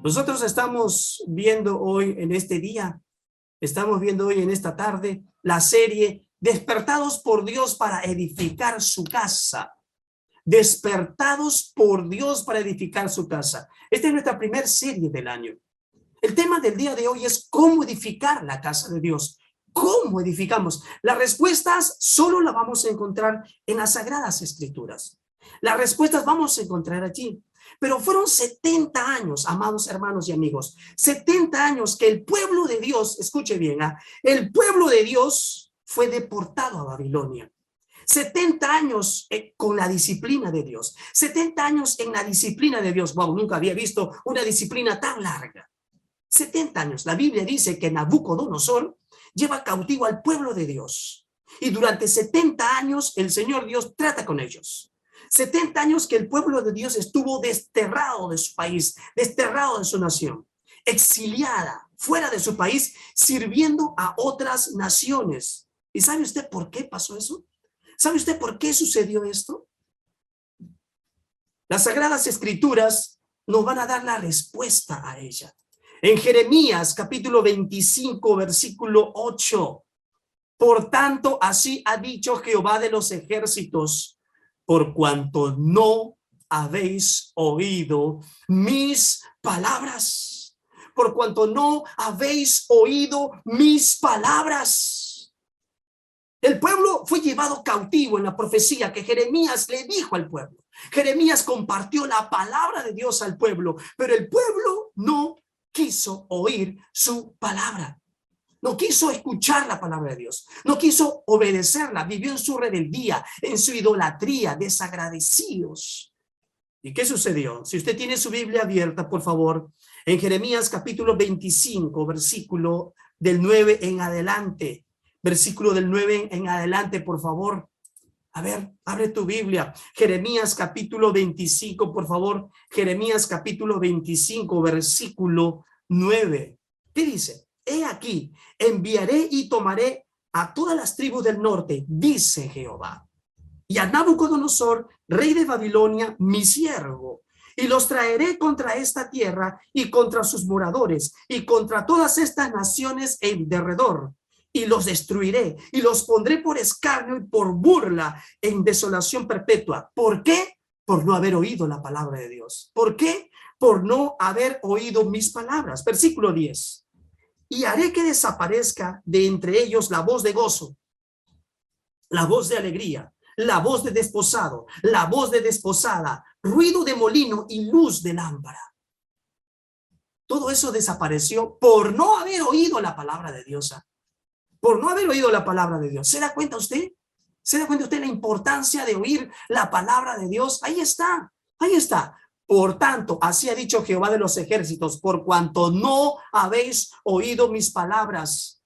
Nosotros estamos viendo hoy en este día, estamos viendo hoy en esta tarde la serie Despertados por Dios para edificar su casa. Despertados por Dios para edificar su casa. Esta es nuestra primera serie del año. El tema del día de hoy es cómo edificar la casa de Dios. ¿Cómo edificamos? Las respuestas solo las vamos a encontrar en las Sagradas Escrituras. Las respuestas vamos a encontrar allí. Pero fueron 70 años, amados hermanos y amigos, 70 años que el pueblo de Dios, escuche bien, el pueblo de Dios fue deportado a Babilonia. 70 años con la disciplina de Dios, 70 años en la disciplina de Dios. Wow, nunca había visto una disciplina tan larga. 70 años. La Biblia dice que Nabucodonosor lleva cautivo al pueblo de Dios. Y durante 70 años el Señor Dios trata con ellos. 70 años que el pueblo de Dios estuvo desterrado de su país, desterrado de su nación, exiliada, fuera de su país, sirviendo a otras naciones. ¿Y sabe usted por qué pasó eso? ¿Sabe usted por qué sucedió esto? Las Sagradas Escrituras nos van a dar la respuesta a ella. En Jeremías capítulo 25, versículo 8. Por tanto, así ha dicho Jehová de los ejércitos, por cuanto no habéis oído mis palabras. Por cuanto no habéis oído mis palabras. El pueblo fue llevado cautivo en la profecía que Jeremías le dijo al pueblo. Jeremías compartió la palabra de Dios al pueblo, pero el pueblo no quiso oír su palabra. No quiso escuchar la palabra de Dios. No quiso obedecerla. Vivió en su rebeldía, en su idolatría, desagradecidos. ¿Y qué sucedió? Si usted tiene su Biblia abierta, por favor, en Jeremías capítulo 25, versículo del 9 en adelante. Versículo del 9 en adelante, por favor. A ver, abre tu Biblia. Jeremías capítulo 25, por favor. Jeremías capítulo 25, versículo 9. ¿Qué dice? He aquí, enviaré y tomaré a todas las tribus del norte, dice Jehová, y a Nabucodonosor, rey de Babilonia, mi siervo, y los traeré contra esta tierra y contra sus moradores y contra todas estas naciones en derredor, y los destruiré y los pondré por escarnio y por burla en desolación perpetua. ¿Por qué? Por no haber oído la palabra de Dios. ¿Por qué? Por no haber oído mis palabras. Versículo 10. Y haré que desaparezca de entre ellos la voz de gozo, la voz de alegría, la voz de desposado, la voz de desposada, ruido de molino y luz de lámpara. Todo eso desapareció por no haber oído la palabra de Dios. Por no haber oído la palabra de Dios. ¿Se da cuenta usted? ¿Se da cuenta usted la importancia de oír la palabra de Dios? Ahí está, ahí está. Por tanto, así ha dicho Jehová de los ejércitos, por cuanto no habéis oído mis palabras.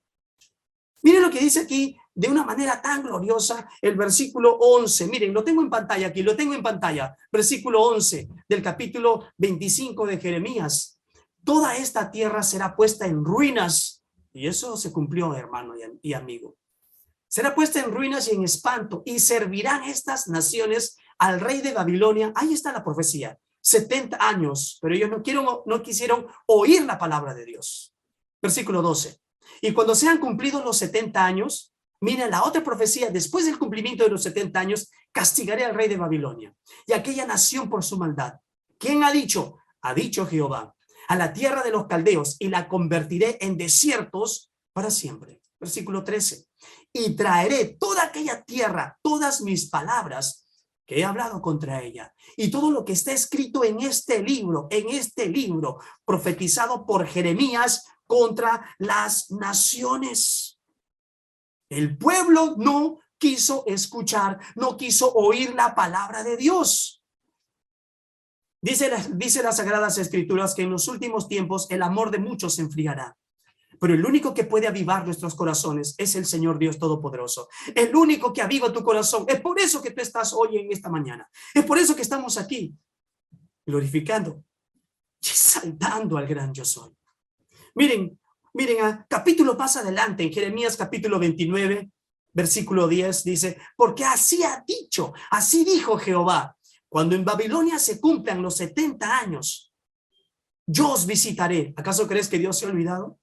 Miren lo que dice aquí de una manera tan gloriosa el versículo 11. Miren, lo tengo en pantalla aquí, lo tengo en pantalla. Versículo 11 del capítulo 25 de Jeremías. Toda esta tierra será puesta en ruinas. Y eso se cumplió, hermano y amigo. Será puesta en ruinas y en espanto, y servirán estas naciones al rey de Babilonia. Ahí está la profecía. 70 años, pero ellos no quisieron oír la palabra de Dios. Versículo 12. Y cuando sean cumplidos los 70 años, miren la otra profecía, después del cumplimiento de los 70 años, castigaré al rey de Babilonia y aquella nación por su maldad. ¿Quién ha dicho? Ha dicho Jehová, a la tierra de los caldeos, y la convertiré en desiertos para siempre. Versículo 13. Y traeré toda aquella tierra, todas mis palabras que he hablado contra ella, y todo lo que está escrito en este libro, profetizado por Jeremías contra las naciones. El pueblo no quiso escuchar, no quiso oír la palabra de Dios. Dice las Sagradas Escrituras que en los últimos tiempos el amor de muchos se enfriará. Pero el único que puede avivar nuestros corazones es el Señor Dios Todopoderoso. El único que aviva tu corazón. Es por eso que tú estás hoy en esta mañana. Es por eso que estamos aquí, glorificando y exaltando al gran yo soy. Miren, capítulo más adelante, en Jeremías capítulo 29, versículo 10, dice, porque así ha dicho, así dijo Jehová, cuando en Babilonia se cumplan los 70 años, yo os visitaré. ¿Acaso crees que Dios se ha olvidado?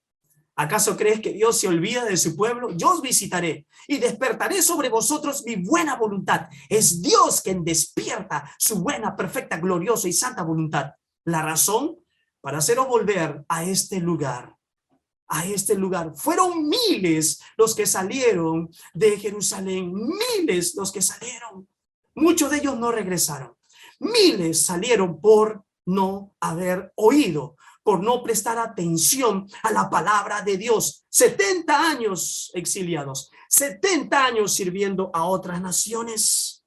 ¿Acaso crees que Dios se olvida de su pueblo? Yo os visitaré y despertaré sobre vosotros mi buena voluntad. Es Dios quien despierta su buena, perfecta, gloriosa y santa voluntad. La razón para haceros volver a este lugar. A este lugar. Fueron miles los que salieron de Jerusalén. Miles los que salieron. Muchos de ellos no regresaron. Miles salieron por no haber oído, por no prestar atención a la palabra de Dios. 70 años exiliados, 70 años sirviendo a otras naciones.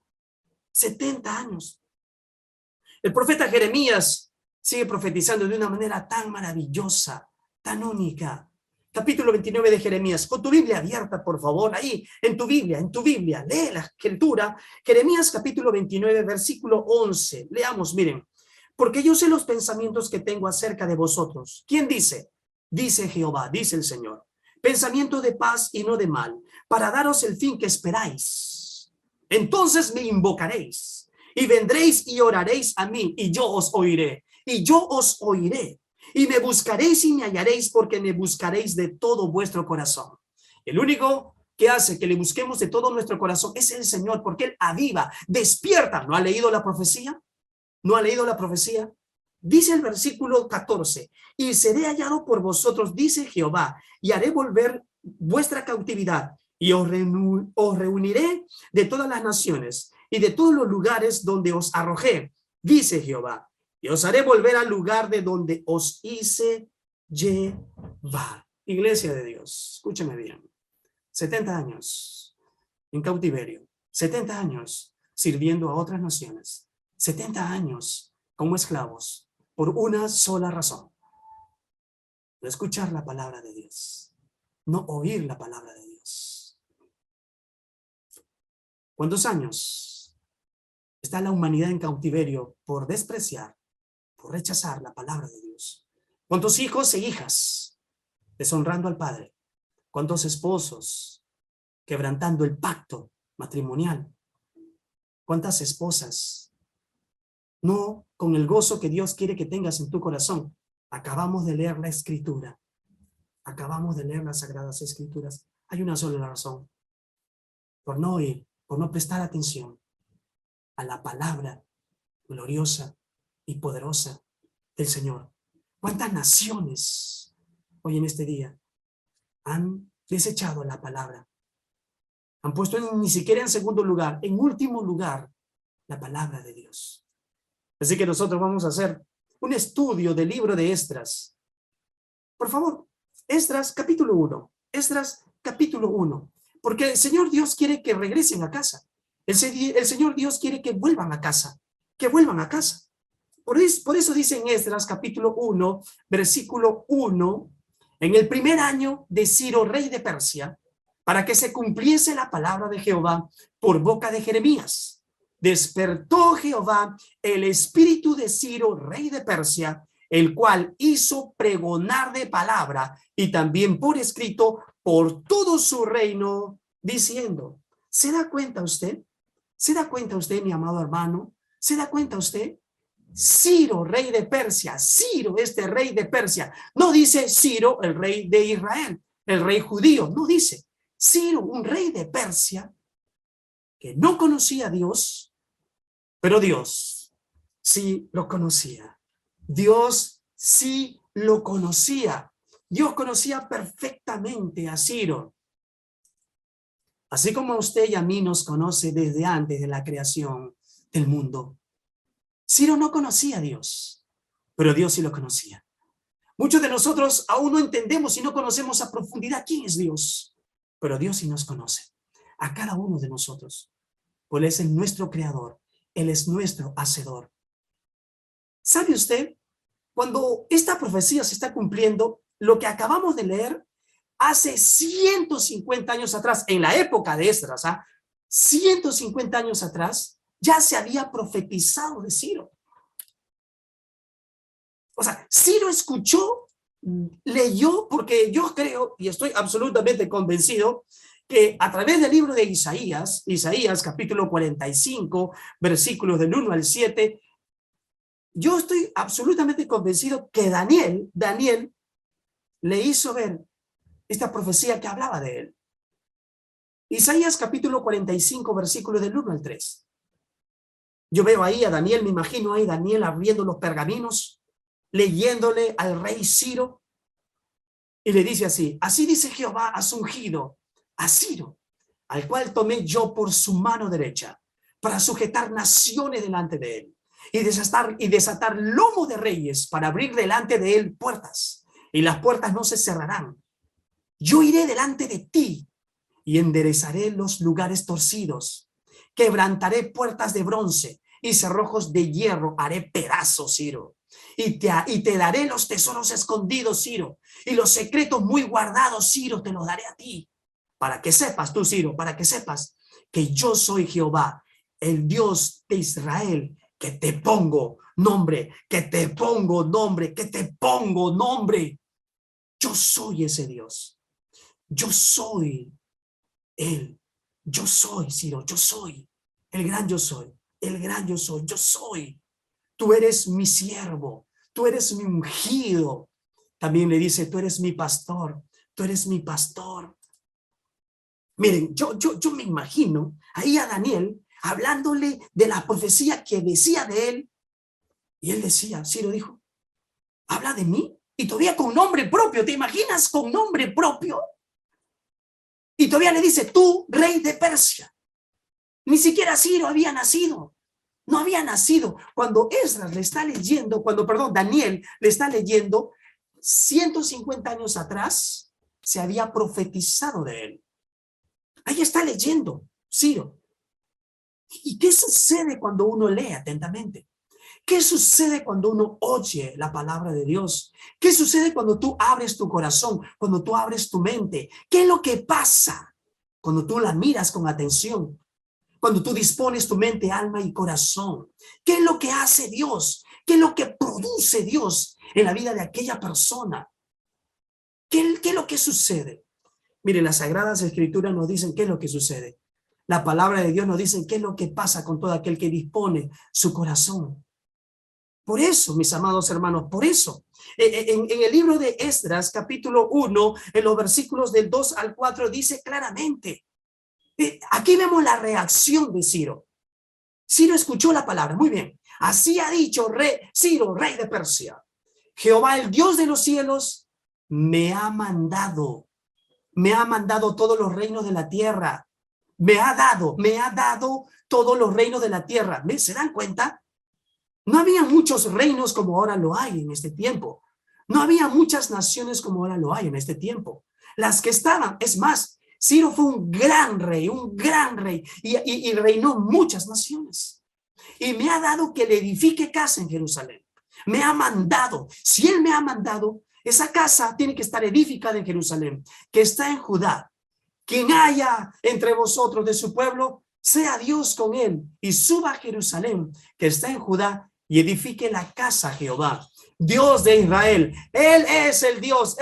70 años. El profeta Jeremías sigue profetizando de una manera tan maravillosa, tan única. Capítulo 29 de Jeremías. Con tu Biblia abierta, por favor, ahí, en tu Biblia, lee la escritura. Jeremías capítulo 29, versículo 11. Leamos, miren. Porque yo sé los pensamientos que tengo acerca de vosotros. ¿Quién dice? Dice Jehová, dice el Señor. Pensamiento de paz y no de mal, para daros el fin que esperáis. Entonces me invocaréis, y vendréis y oraréis a mí, y yo os oiré. Y yo os oiré. Y me buscaréis y me hallaréis, porque me buscaréis de todo vuestro corazón. El único que hace que le busquemos de todo nuestro corazón es el Señor, porque Él aviva, despierta. ¿No ha leído la profecía? ¿No ha leído la profecía? Dice el versículo 14, y seré hallado por vosotros, dice Jehová, y haré volver vuestra cautividad, y os reuniré de todas las naciones, y de todos los lugares donde os arrojé, dice Jehová, y os haré volver al lugar de donde os hice llevar. Iglesia de Dios, escúcheme bien. 70 años en cautiverio, 70 años sirviendo a otras naciones, 70 años como esclavos, por una sola razón: no escuchar la palabra de Dios, no oír la palabra de Dios. ¿Cuántos años está la humanidad en cautiverio por despreciar, por rechazar la palabra de Dios? ¿Cuántos hijos e hijas deshonrando al Padre? ¿Cuántos esposos quebrantando el pacto matrimonial? ¿Cuántas esposas no con el gozo que Dios quiere que tengas en tu corazón? Acabamos de leer la Escritura. Acabamos de leer las Sagradas Escrituras. Hay una sola razón: por no oír, por no prestar atención a la palabra gloriosa y poderosa del Señor. ¿Cuántas naciones hoy en este día han desechado la palabra? Han puesto ni siquiera en segundo lugar, en último lugar, la palabra de Dios. Así que nosotros vamos a hacer un estudio del libro de Esdras. Por favor, Esdras capítulo 1. Esdras capítulo 1. Porque el Señor Dios quiere que regresen a casa. El Señor Dios quiere que vuelvan a casa. Que vuelvan a casa. Por eso dice en Esdras capítulo 1, versículo 1, en el primer año de Ciro, rey de Persia, para que se cumpliese la palabra de Jehová por boca de Jeremías, despertó Jehová el espíritu de Ciro, rey de Persia, el cual hizo pregonar de palabra y también por escrito por todo su reino, diciendo. ¿Se da cuenta usted? ¿Se da cuenta usted, mi amado hermano? ¿Se da cuenta usted? Ciro, rey de Persia, Ciro, este rey de Persia, no dice Ciro, el rey de Israel, el rey judío, no dice Ciro, un rey de Persia que no conocía a Dios, pero Dios sí lo conocía. Dios sí lo conocía. Dios conocía perfectamente a Ciro. Así como a usted y a mí nos conoce desde antes de la creación del mundo. Ciro no conocía a Dios, pero Dios sí lo conocía. Muchos de nosotros aún no entendemos y no conocemos a profundidad quién es Dios, pero Dios sí nos conoce, a cada uno de nosotros. Pues Él es nuestro creador, Él es nuestro hacedor. ¿Sabe usted? Cuando esta profecía se está cumpliendo, lo que acabamos de leer hace 150 años atrás, en la época de Esdras, 150 años atrás, ya se había profetizado de Ciro. O sea, Ciro escuchó, leyó, porque yo creo y estoy absolutamente convencido que a través del libro de Isaías capítulo 45, versículos del 1 al 7, yo estoy absolutamente convencido que Daniel le hizo ver esta profecía que hablaba de él. Isaías capítulo 45, versículos del 1 al 3. Yo veo ahí a Daniel, me imagino ahí Daniel abriendo los pergaminos, leyéndole al rey Ciro, y le dice así: así dice Jehová a su ungido, a Ciro, al cual tomé yo por su mano derecha, para sujetar naciones delante de él, y desatar lomo de reyes, para abrir delante de él puertas, y las puertas no se cerrarán. Yo iré delante de ti, y enderezaré los lugares torcidos, quebrantaré puertas de bronce, y cerrojos de hierro haré pedazos, Ciro. Y te daré los tesoros escondidos, Ciro, y los secretos muy guardados, Ciro, te los daré a ti, para que sepas tú, Ciro, para que sepas que yo soy Jehová, el Dios de Israel, que te pongo nombre, que te pongo nombre, que te pongo nombre. Yo soy ese Dios. Yo soy Él. Yo soy, Ciro, yo soy. El gran yo soy. El gran yo soy. Yo soy. Tú eres mi siervo. Tú eres mi ungido. También le dice: tú eres mi pastor. Tú eres mi pastor. Miren, yo me imagino ahí a Daniel hablándole de la profecía que decía de él. Y él decía, Ciro dijo, habla de mí. Y todavía con nombre propio. ¿Te imaginas con nombre propio? Y todavía le dice: tú, rey de Persia. Ni siquiera Ciro había nacido. No había nacido. Cuando Esdras le está leyendo, Daniel le está leyendo, 150 años atrás se había profetizado de él. Ahí está leyendo Ciro. ¿Y qué sucede cuando uno lee atentamente? ¿Qué sucede cuando uno oye la palabra de Dios? ¿Qué sucede cuando tú abres tu corazón, cuando tú abres tu mente? ¿Qué es lo que pasa cuando tú la miras con atención? Cuando tú dispones tu mente, alma y corazón. ¿Qué es lo que hace Dios? ¿Qué es lo que produce Dios en la vida de aquella persona? ¿Qué es lo que sucede? Mire, las Sagradas Escrituras nos dicen qué es lo que sucede. La palabra de Dios nos dice qué es lo que pasa con todo aquel que dispone su corazón. Por eso, mis amados hermanos, por eso, en el libro de Esdras, capítulo 1, en los versículos del 2 al 4, dice claramente, aquí vemos la reacción de Ciro. Ciro escuchó la palabra, muy bien. Así ha dicho Ciro, rey de Persia. Jehová, el Dios de los cielos, me ha mandado todos los reinos de la tierra. Me ha dado todos los reinos de la tierra. ¿Se dan cuenta? No había muchos reinos como ahora lo hay en este tiempo. No había muchas naciones como ahora lo hay en este tiempo. Las que estaban, es más, Ciro fue un gran rey, y reinó muchas naciones. Y me ha dado que le edifique casa en Jerusalén. Me ha mandado. Si él me ha mandado, esa casa tiene que estar edificada en Jerusalén, que está en Judá. Quien haya entre vosotros de su pueblo, sea Dios con él, y suba a Jerusalén, que está en Judá, y edifique la casa a Jehová, Dios de Israel. Él es el Dios,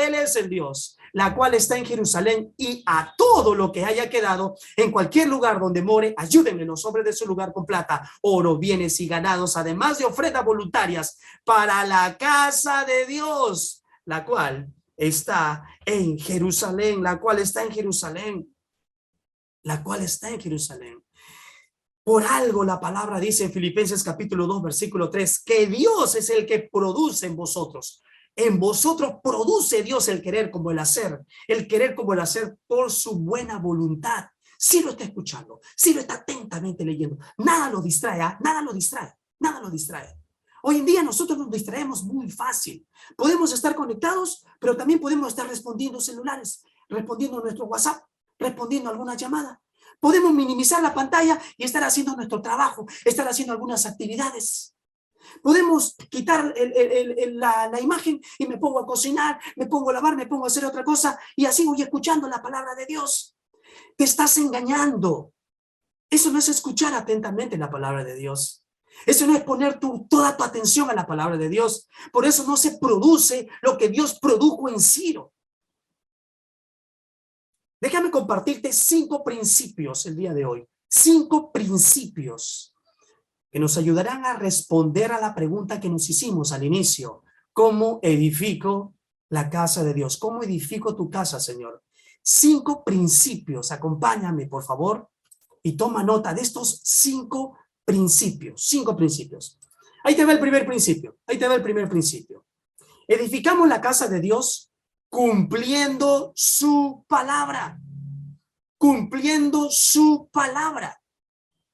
la cual está en Jerusalén, y a todo lo que haya quedado en cualquier lugar donde more, ayúdenle los hombres de su lugar con plata, oro, bienes y ganados, además de ofrendas voluntarias para la casa de Dios, la cual está en Jerusalén, la cual está en Jerusalén. Por algo la palabra dice en Filipenses capítulo 2, versículo 3, que Dios es el que produce en vosotros. En vosotros produce Dios el querer como el hacer por su buena voluntad. Si lo está escuchando, si lo está atentamente leyendo, nada lo distrae. Hoy en día nosotros nos distraemos muy fácil. Podemos estar conectados, pero también podemos estar respondiendo celulares, respondiendo a nuestro WhatsApp, respondiendo a alguna llamada. Podemos minimizar la pantalla y estar haciendo nuestro trabajo, estar haciendo algunas actividades. Podemos quitar la imagen y me pongo a cocinar, me pongo a lavar, me pongo a hacer otra cosa y así voy escuchando la palabra de Dios. Te estás engañando. Eso no es escuchar atentamente la palabra de Dios. Eso no es poner toda tu atención a la palabra de Dios. Por eso no se produce lo que Dios produjo en Ciro. Déjame compartirte 5 principios el día de hoy. 5 principios que nos ayudarán a responder a la pregunta que nos hicimos al inicio. ¿Cómo edifico la casa de Dios? ¿Cómo edifico tu casa, Señor? 5 principios. Acompáñame, por favor, y toma nota de estos 5 principios. 5 principios. Ahí te va el primer principio. Ahí te va el primer principio. Edificamos la casa de Dios cumpliendo su palabra. Cumpliendo su palabra.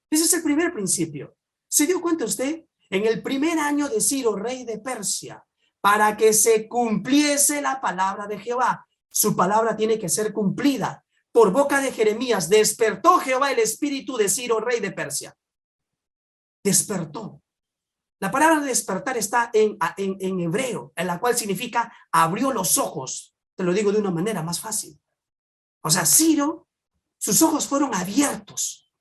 Ese es el primer principio. ¿Se dio cuenta usted? En el primer año de Ciro, rey de Persia, para que se cumpliese la palabra de Jehová. Su palabra tiene que ser cumplida. Por boca de Jeremías, despertó Jehová el espíritu de Ciro, rey de Persia. Despertó. La palabra despertar está en hebreo, en la cual significa abrió los ojos. Te lo digo de una manera más fácil. O sea, Ciro, sus ojos fueron abiertos.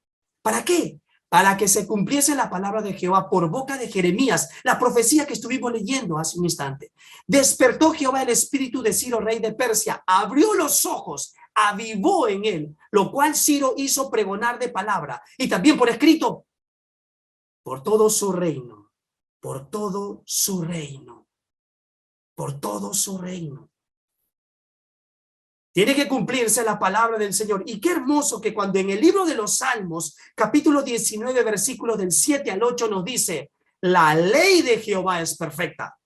¿Para qué? Para que se cumpliese la palabra de Jehová por boca de Jeremías, la profecía que estuvimos leyendo hace un instante. Despertó Jehová el espíritu de Ciro, rey de Persia, abrió los ojos, avivó en él, lo cual Ciro hizo pregonar de palabra y también por escrito, por todo su reino, por todo su reino, por todo su reino. Tiene que cumplirse la palabra del Señor. Y qué hermoso que cuando en el libro de los Salmos, capítulo 19, versículos del 7 al 8 nos dice, la ley de Jehová es perfecta,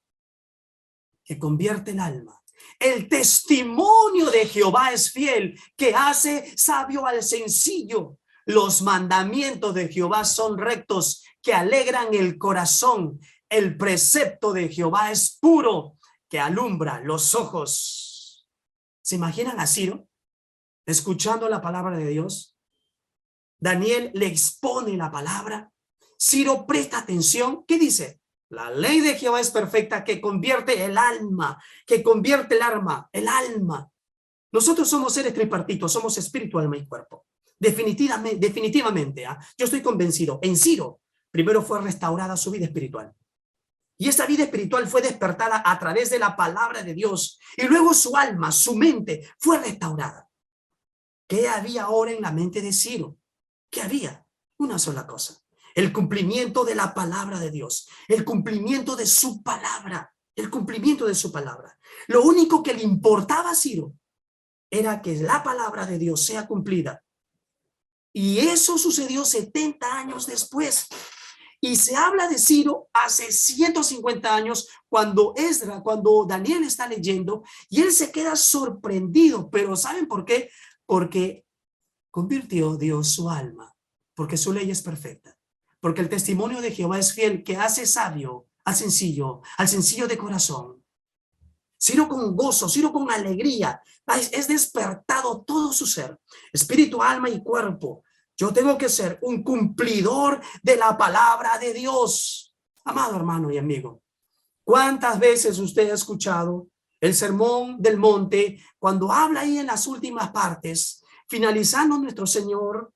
que convierte el alma. El testimonio de Jehová es fiel, que hace sabio al sencillo. Los mandamientos de Jehová son rectos, que alegran el corazón. El precepto de Jehová es puro, que alumbra los ojos. ¿Se imaginan a Ciro escuchando la palabra de Dios? Daniel le expone la palabra. Ciro presta atención. ¿Qué dice? La ley de Jehová es perfecta, que convierte el alma, que convierte el alma. Nosotros somos seres tripartitos, somos espíritu, alma y cuerpo. Definitivamente, yo estoy convencido. En Ciro, primero fue restaurada su vida espiritual. Y esa vida espiritual fue despertada a través de la palabra de Dios. Y luego su alma, su mente fue restaurada. ¿Qué había ahora en la mente de Ciro? ¿Qué había? Una sola cosa. El cumplimiento de la palabra de Dios. El cumplimiento de su palabra. El cumplimiento de su palabra. Lo único que le importaba a Ciro era que la palabra de Dios sea cumplida. Y eso sucedió 70 años después. Y se habla de Ciro hace 150 años cuando Daniel está leyendo y él se queda sorprendido. Pero ¿saben por qué? Porque convirtió Dios su alma, porque su ley es perfecta, porque el testimonio de Jehová es fiel, que hace sabio al sencillo de corazón. Ciro con gozo, Ciro con alegría, es despertado todo su ser, espíritu, alma y cuerpo. Yo tengo que ser un cumplidor de la palabra de Dios. Amado hermano y amigo, ¿cuántas veces usted ha escuchado el sermón del monte cuando habla ahí en las últimas partes, finalizando nuestro Señor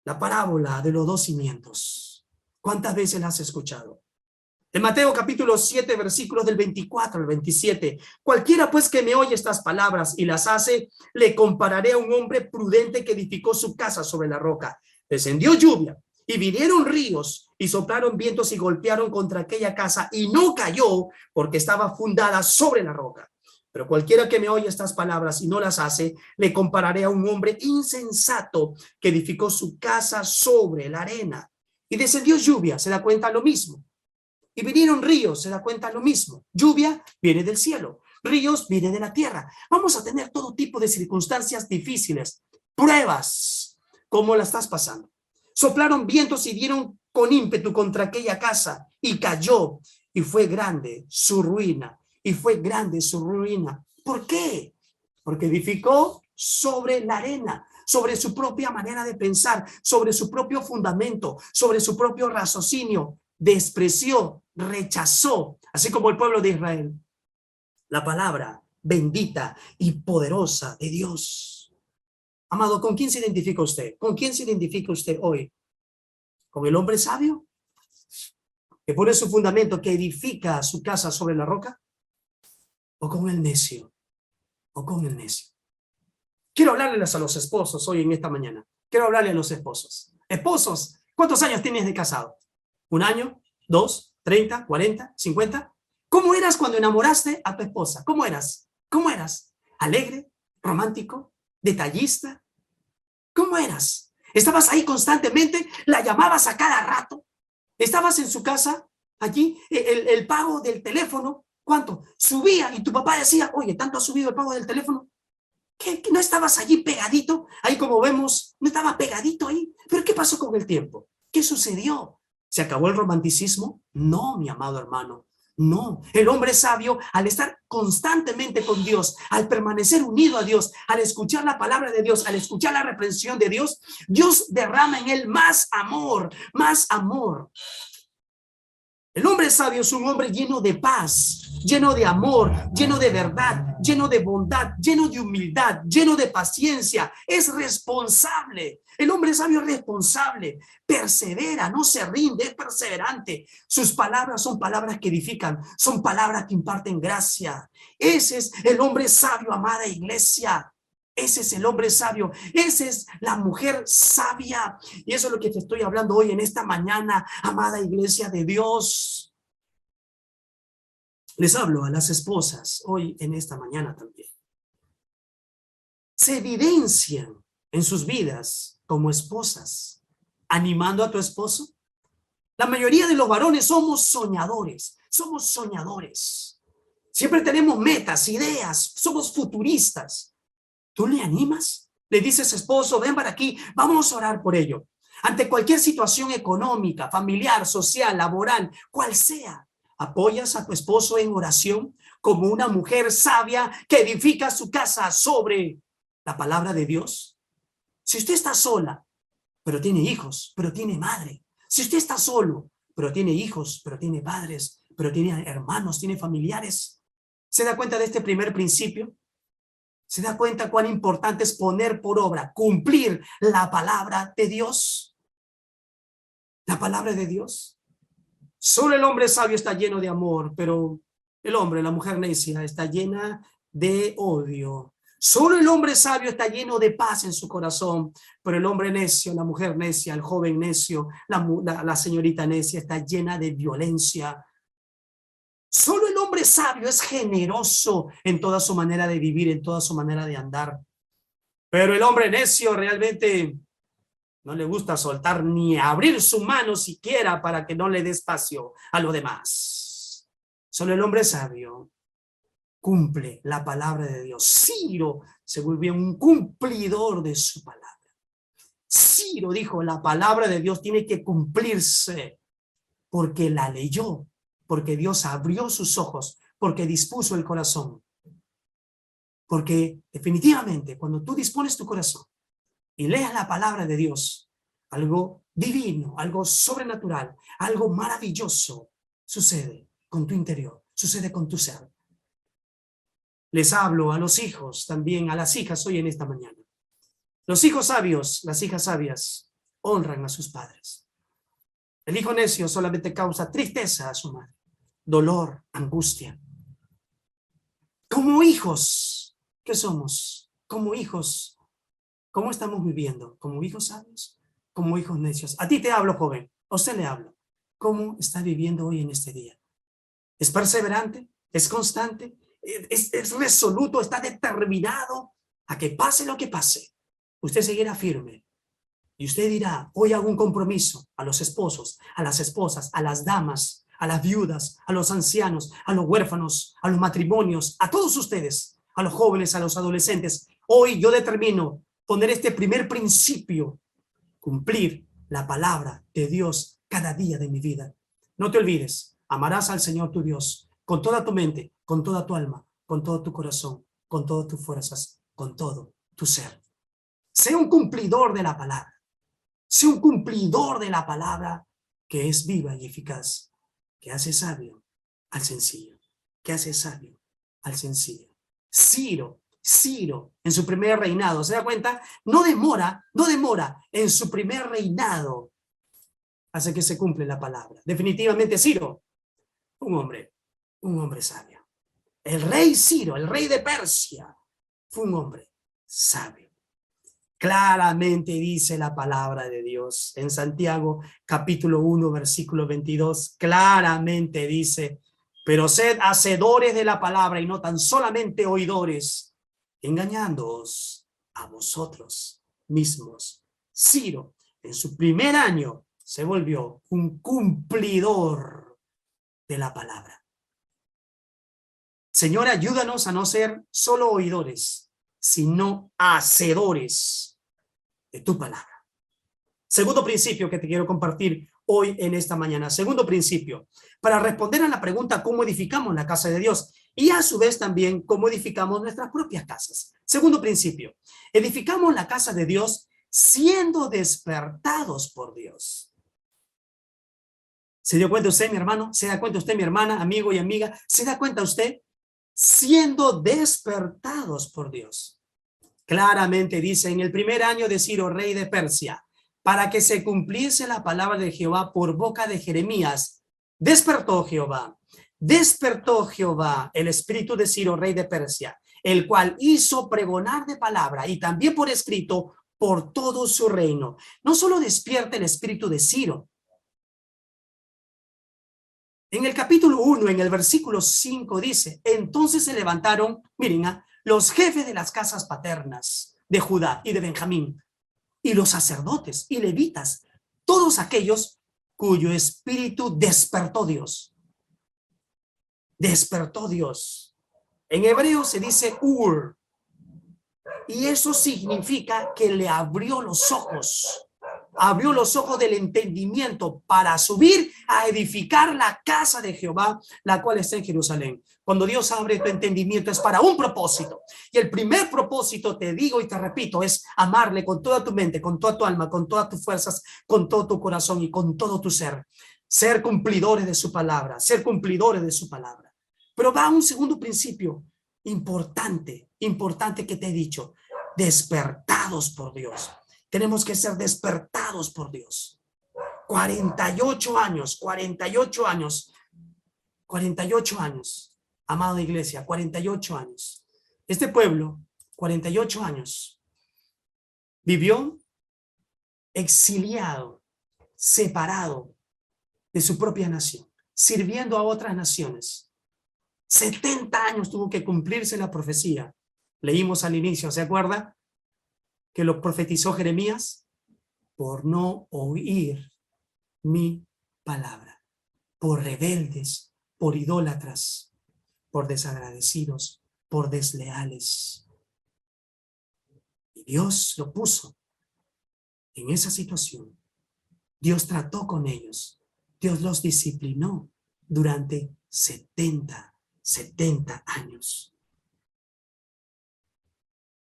la parábola de los 2 cimientos? ¿Cuántas veces la has escuchado? En Mateo capítulo 7, versículos del 24 al 27, cualquiera pues que me oye estas palabras y las hace, le compararé a un hombre prudente que edificó su casa sobre la roca. Descendió lluvia y vinieron ríos y soplaron vientos y golpearon contra aquella casa y no cayó porque estaba fundada sobre la roca. Pero cualquiera que me oye estas palabras y no las hace, le compararé a un hombre insensato que edificó su casa sobre la arena. Y descendió lluvia, se da cuenta lo mismo. Y vinieron ríos, se da cuenta lo mismo. Lluvia viene del cielo, ríos viene de la tierra. Vamos a tener todo tipo de circunstancias difíciles, pruebas. ¿Cómo la estás pasando? Soplaron vientos y dieron con ímpetu contra aquella casa y cayó, y fue grande su ruina, y fue grande su ruina. ¿Por qué? Porque edificó sobre la arena, sobre su propia manera de pensar, sobre su propio fundamento, sobre su propio raciocinio. Despreció, rechazó, así como el pueblo de Israel, la palabra bendita y poderosa de Dios. Amado, ¿con quién se identifica usted? ¿Con quién se identifica usted hoy? ¿Con el hombre sabio que pone su fundamento, que edifica su casa sobre la roca? ¿O con el necio? ¿O con el necio? Quiero hablarles a los esposos hoy en esta mañana. Quiero hablarles a los esposos. Esposos, ¿cuántos años tienes de casado? ¿Un año? ¿2? ¿30? ¿40? ¿50? ¿Cómo eras cuando enamoraste a tu esposa? ¿Cómo eras? ¿Cómo eras? ¿Alegre? ¿Romántico? ¿Detallista? ¿Cómo eras? ¿Estabas ahí constantemente? ¿La llamabas a cada rato? ¿Estabas en su casa? Allí, el pago del teléfono, ¿cuánto? Subía y tu papá decía, oye, ¿tanto ha subido el pago del teléfono? ¿Qué no estabas allí pegadito? Ahí como vemos, no estaba pegadito ahí. ¿Pero qué pasó con el tiempo? ¿Qué sucedió? ¿Se acabó el romanticismo? No, mi amado hermano. No, el hombre sabio, al estar constantemente con Dios, al permanecer unido a Dios, al escuchar la palabra de Dios, al escuchar la reprensión de Dios, Dios derrama en él más amor, más amor. El hombre sabio es un hombre lleno de paz, lleno de amor, lleno de verdad, lleno de bondad, lleno de humildad, lleno de paciencia. Es responsable. El hombre sabio es responsable, persevera, no se rinde, es perseverante. Sus palabras son palabras que edifican, son palabras que imparten gracia. Ese es el hombre sabio, amada iglesia. Ese es el hombre sabio, esa es la mujer sabia. Y eso es lo que te estoy hablando hoy en esta mañana, amada iglesia de Dios. Les hablo a las esposas hoy en esta mañana también. Se evidencian en sus vidas como esposas, animando a tu esposo. La mayoría de los varones somos soñadores, somos soñadores. Siempre tenemos metas, ideas, somos futuristas. ¿Tú le animas? Le dices, esposo, ven para aquí, vamos a orar por ello. Ante cualquier situación económica, familiar, social, laboral, cual sea, ¿apoyas a tu esposo en oración como una mujer sabia que edifica su casa sobre la palabra de Dios? Si usted está sola, pero tiene hijos, pero tiene madre. Si usted está solo, pero tiene hijos, pero tiene padres, pero tiene hermanos, tiene familiares, ¿se da cuenta de este primer principio? ¿Se da cuenta cuán importante es poner por obra, cumplir la palabra de Dios? La palabra de Dios. Solo el hombre sabio está lleno de amor, pero el hombre, la mujer necia, está llena de odio. Solo el hombre sabio está lleno de paz en su corazón, pero el hombre necio, la mujer necia, el joven necio, la señorita necia está llena de violencia. Solo el hombre sabio es generoso en toda su manera de vivir, en toda su manera de andar. Pero el hombre necio realmente no le gusta soltar ni abrir su mano siquiera para que no le dé espacio a lo demás. Solo el hombre sabio cumple la palabra de Dios. Ciro se volvió un cumplidor de su palabra. Ciro dijo, la palabra de Dios tiene que cumplirse porque la leyó, porque Dios abrió sus ojos, porque dispuso el corazón. Porque definitivamente cuando tú dispones tu corazón y leas la palabra de Dios, algo divino, algo sobrenatural, algo maravilloso sucede con tu interior, sucede con tu ser. Les hablo a los hijos, también a las hijas hoy en esta mañana. Los hijos sabios, las hijas sabias, honran a sus padres. El hijo necio solamente causa tristeza a su madre, dolor, angustia. Como hijos, ¿qué somos? Como hijos, ¿cómo estamos viviendo? ¿Como hijos sabios? ¿Como hijos necios? A ti te hablo, joven. A usted le hablo. ¿Cómo está viviendo hoy en este día? ¿Es perseverante? ¿Es constante? ¿Es resoluto? ¿Está determinado a que pase lo que pase? Usted seguirá firme. Y usted dirá, hoy hago un compromiso a los esposos, a las esposas, a las damas, a las viudas, a los ancianos, a los huérfanos, a los matrimonios, a todos ustedes, a los jóvenes, a los adolescentes. Hoy yo determino poner este primer principio, cumplir la palabra de Dios cada día de mi vida. No te olvides, amarás al Señor tu Dios con toda tu mente, con toda tu alma, con todo tu corazón, con todas tus fuerzas, con todo tu ser. Sé un cumplidor de la palabra. Sé un cumplidor de la palabra que es viva y eficaz, que hace sabio al sencillo, que hace sabio al sencillo. Ciro, en su primer reinado, ¿se da cuenta? No demora en su primer reinado hasta que se cumple la palabra. Definitivamente Ciro, un hombre sabio. El rey Ciro, el rey de Persia, fue un hombre sabio. Claramente dice la palabra de Dios. En Santiago capítulo 1, versículo 22, claramente dice, pero sed hacedores de la palabra y no tan solamente oidores, engañándoos a vosotros mismos. Ciro, en su primer año, se volvió un cumplidor de la palabra. Señor, ayúdanos a no ser solo oidores, sino hacedores de tu palabra. Segundo principio que te quiero compartir hoy en esta mañana. Segundo principio, para responder a la pregunta cómo edificamos la casa de Dios y a su vez también cómo edificamos nuestras propias casas. Segundo principio, edificamos la casa de Dios siendo despertados por Dios. ¿Se dio cuenta usted, mi hermano? ¿Se da cuenta usted, mi hermana, amigo y amiga? ¿Se da cuenta usted? Siendo despertados por Dios. Claramente dice, en el primer año de Ciro, rey de Persia, para que se cumpliese la palabra de Jehová por boca de Jeremías, despertó Jehová el espíritu de Ciro, rey de Persia, el cual hizo pregonar de palabra y también por escrito por todo su reino. No solo despierta el espíritu de Ciro. En el capítulo 1, en el versículo 5 dice, entonces se levantaron, miren, los jefes de las casas paternas de Judá y de Benjamín, y los sacerdotes y levitas, todos aquellos cuyo espíritu despertó Dios. Despertó Dios. En hebreo se dice ur, y eso significa que le abrió los ojos del entendimiento para subir a edificar la casa de Jehová, la cual está en Jerusalén. Cuando Dios abre tu entendimiento es para un propósito. Y el primer propósito, te digo y te repito, es amarle con toda tu mente, con toda tu alma, con todas tus fuerzas, con todo tu corazón y con todo tu ser. Ser cumplidores de su palabra, ser cumplidores de su palabra. Pero va un segundo principio importante que te he dicho. Despertados por Dios. Tenemos que ser despertados por Dios. 48 años, amada iglesia, 48 años. Este pueblo, 48 años, vivió exiliado, separado de su propia nación, sirviendo a otras naciones. 70 años tuvo que cumplirse la profecía. Leímos al inicio, ¿se acuerda? Que lo profetizó Jeremías, por no oír mi palabra, por rebeldes, por idólatras, por desagradecidos, por desleales. Y Dios lo puso en esa situación. Dios trató con ellos. Dios los disciplinó durante 70 años.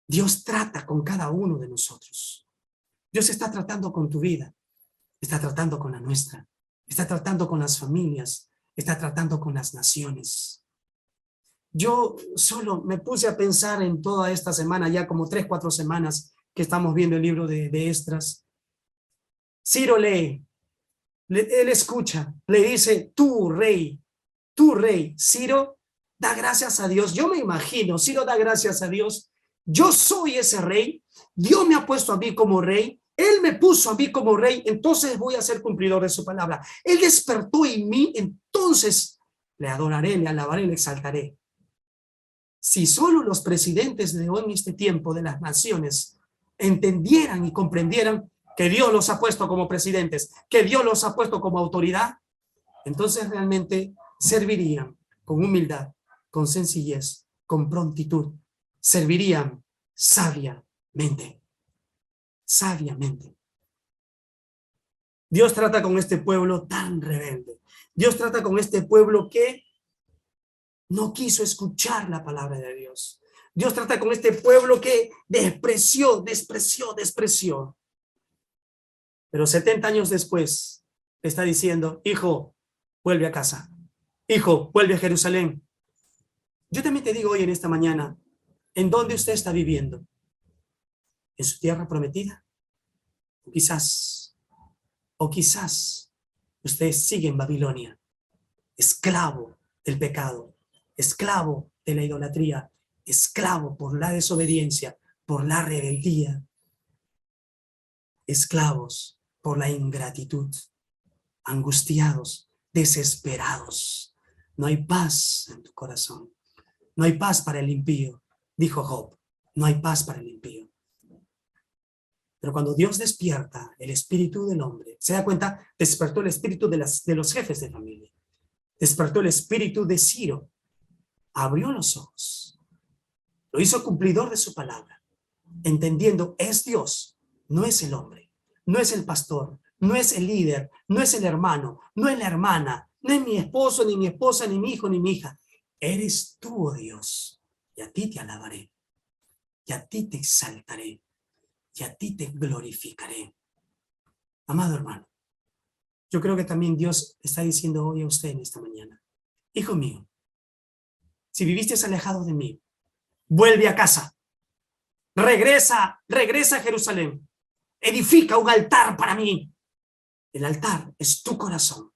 Dios trata con cada uno de nosotros. Dios está tratando con tu vida, está tratando con la nuestra, está tratando con las familias, está tratando con las naciones. Yo solo me puse a pensar en toda esta semana, ya como 3, 4 semanas que estamos viendo el libro de Esdras. Ciro lee, él escucha, le dice, tú rey, Ciro da gracias a Dios. Yo me imagino, Ciro da gracias a Dios. Yo soy ese rey, Dios me ha puesto a mí como rey, Él me puso a mí como rey, entonces voy a ser cumplidor de su palabra. Él despertó en mí, entonces le adoraré, le alabaré, le exaltaré. Si solo los presidentes de hoy en este tiempo de las naciones entendieran y comprendieran que Dios los ha puesto como presidentes, que Dios los ha puesto como autoridad, entonces realmente servirían con humildad, con sencillez, con prontitud, servirían sabiamente. Dios trata con este pueblo tan rebelde. Dios trata con este pueblo que no quiso escuchar la palabra de Dios. Dios trata con este pueblo que despreció. Pero 70 años después le está diciendo, hijo, vuelve a casa. Hijo, vuelve a Jerusalén. Yo también te digo hoy en esta mañana, ¿en dónde usted está viviendo? ¿En su tierra prometida? O quizás usted sigue en Babilonia, esclavo del pecado, esclavo de la idolatría, esclavo por la desobediencia, por la rebeldía. esclavos por la ingratitud, angustiados, desesperados. No hay paz en tu corazón. No hay paz para el impío, dijo Job. No hay paz para el impío. Pero cuando Dios despierta el espíritu del hombre, se da cuenta, despertó el espíritu de los jefes de familia. Despertó el espíritu de Ciro. Abrió los ojos. Lo hizo cumplidor de su palabra. Entendiendo, es Dios, no es el hombre, no es el pastor, no es el líder, no es el hermano, no es la hermana, no es mi esposo, ni mi esposa, ni mi hijo, ni mi hija. Eres tú, oh Dios, y a ti te alabaré, y a ti te exaltaré, y a ti te glorificaré. Amado hermano, yo creo que también Dios está diciendo hoy a usted en esta mañana, hijo mío, si viviste alejado de mí, vuelve a casa, regresa a Jerusalén, edifica un altar para mí. El altar es tu corazón,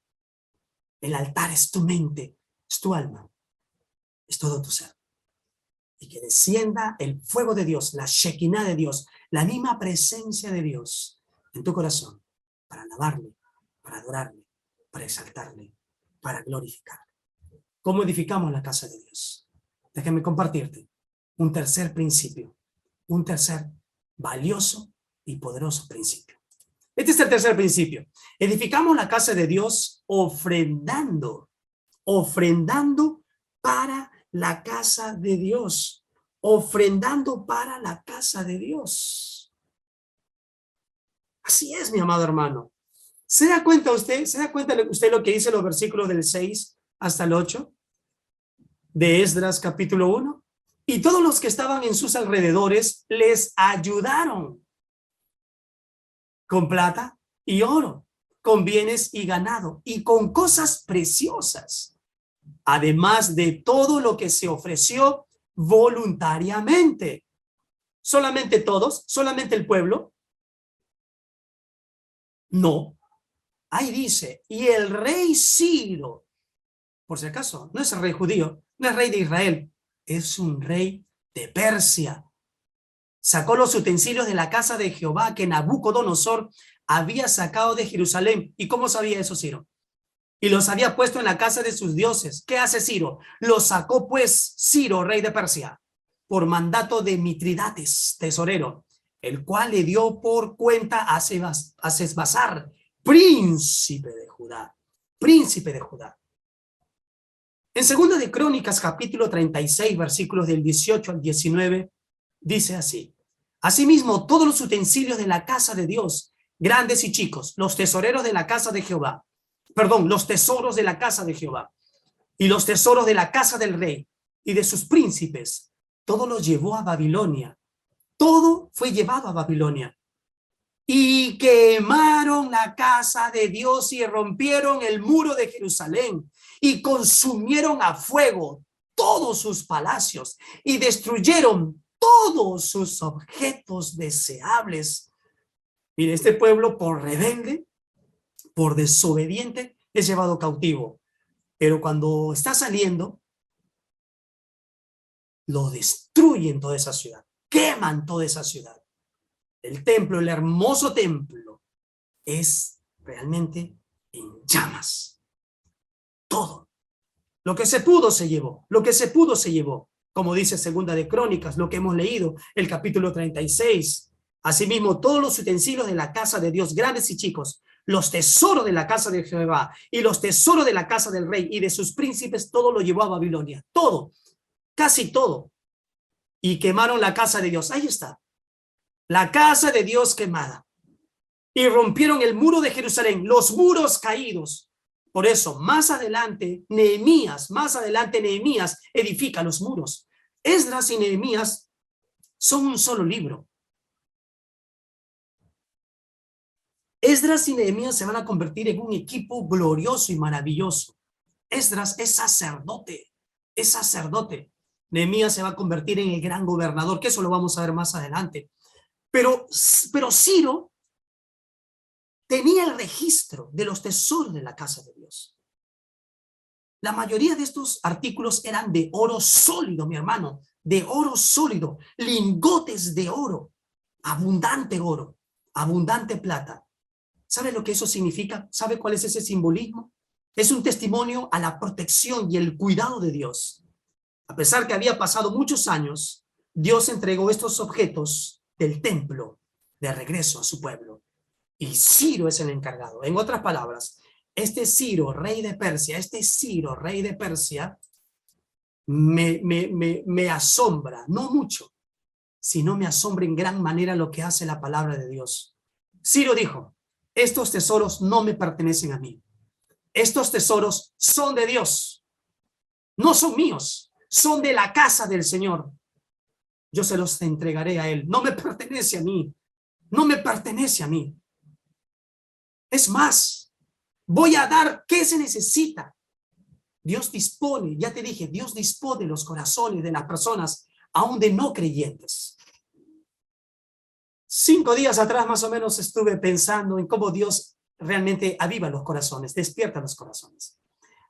el altar es tu mente, es tu alma, es todo tu ser. Y que descienda el fuego de Dios, la Shekinah de Dios, la misma presencia de Dios en tu corazón, para alabarle, para adorarle, para exaltarle, para glorificarle. ¿Cómo edificamos la casa de Dios? Déjame compartirte un tercer principio, un tercer valioso y poderoso principio. Este es el tercer principio. Edificamos la casa de Dios ofrendando para la casa de Dios, ofrendando para la casa de Dios. Así es, mi amado hermano. ¿Se da cuenta usted? ¿Se da cuenta usted lo que dice los versículos del 6 hasta el 8 de Esdras capítulo 1? Y todos los que estaban en sus alrededores les ayudaron con plata y oro, con bienes y ganado, y con cosas preciosas, además de todo lo que se ofreció voluntariamente. ¿Solamente todos? ¿Solamente el pueblo? No. Ahí dice, y el rey Ciro, por si acaso, no es el rey judío, no es rey de Israel, es un rey de Persia. Sacó los utensilios de la casa de Jehová que Nabucodonosor había sacado de Jerusalén. ¿Y cómo sabía eso Ciro? Y los había puesto en la casa de sus dioses. ¿Qué hace Ciro? Los sacó pues Ciro, rey de Persia, por mandato de Mitridates, tesorero, el cual le dio por cuenta a Sesbazar, príncipe de Judá. Príncipe de Judá. En 2 de Crónicas, capítulo 36, versículos del 18 al 19, dice así: asimismo, todos los utensilios de la casa de Dios, grandes y chicos, los tesoreros de la casa de Jehová, los tesoros de la casa de Jehová y los tesoros de la casa del rey y de sus príncipes, todo los llevó a Babilonia. Todo fue llevado a Babilonia. Y quemaron la casa de Dios y rompieron el muro de Jerusalén y consumieron a fuego todos sus palacios y destruyeron todos sus objetos deseables. Mire, este pueblo por rebelde, por desobediente, es llevado cautivo. Pero cuando está saliendo, lo destruyen toda esa ciudad, queman toda esa ciudad. El templo, el hermoso templo, es realmente en llamas. Todo. Lo que se pudo se llevó. Lo que se pudo se llevó. Como dice 2 de Crónicas, lo que hemos leído, el capítulo 36. Asimismo, todos los utensilios de la casa de Dios, grandes y chicos, los tesoros de la casa de Jehová y los tesoros de la casa del rey y de sus príncipes, todo lo llevó a Babilonia. Todo. Casi todo. Y quemaron la casa de Dios. Ahí está. La casa de Dios quemada. Y rompieron el muro de Jerusalén, los muros caídos. Por eso, más adelante Nehemías edifica los muros. Esdras y Nehemías son un solo libro. Esdras y Nehemías se van a convertir en un equipo glorioso y maravilloso. Esdras es sacerdote, es sacerdote. Nehemías se va a convertir en el gran gobernador, que eso lo vamos a ver más adelante. Pero Ciro tenía el registro de los tesoros de la casa de Dios. La mayoría de estos artículos eran de oro sólido, mi hermano, de oro sólido, lingotes de oro, abundante oro. abundante plata. ¿Sabe lo que eso significa? ¿Sabe cuál es ese simbolismo? Es un testimonio a la protección y el cuidado de Dios. A pesar que había pasado muchos años, Dios entregó estos objetos del templo de regreso a su pueblo. Y Ciro es el encargado. En otras palabras, este Ciro, rey de Persia, me asombra, no mucho, sino me asombra en gran manera lo que hace la palabra de Dios. Ciro dijo, estos tesoros no me pertenecen a mí. Estos tesoros son de Dios. No son míos, son de la casa del Señor. Yo se los entregaré a él. No me pertenece a mí. No me pertenece a mí. Es más, voy a dar, ¿qué se necesita? Dios dispone, ya te dije, Dios dispone los corazones de las personas, aún de no creyentes. 5 días atrás más o menos estuve pensando en cómo Dios realmente aviva los corazones, despierta los corazones.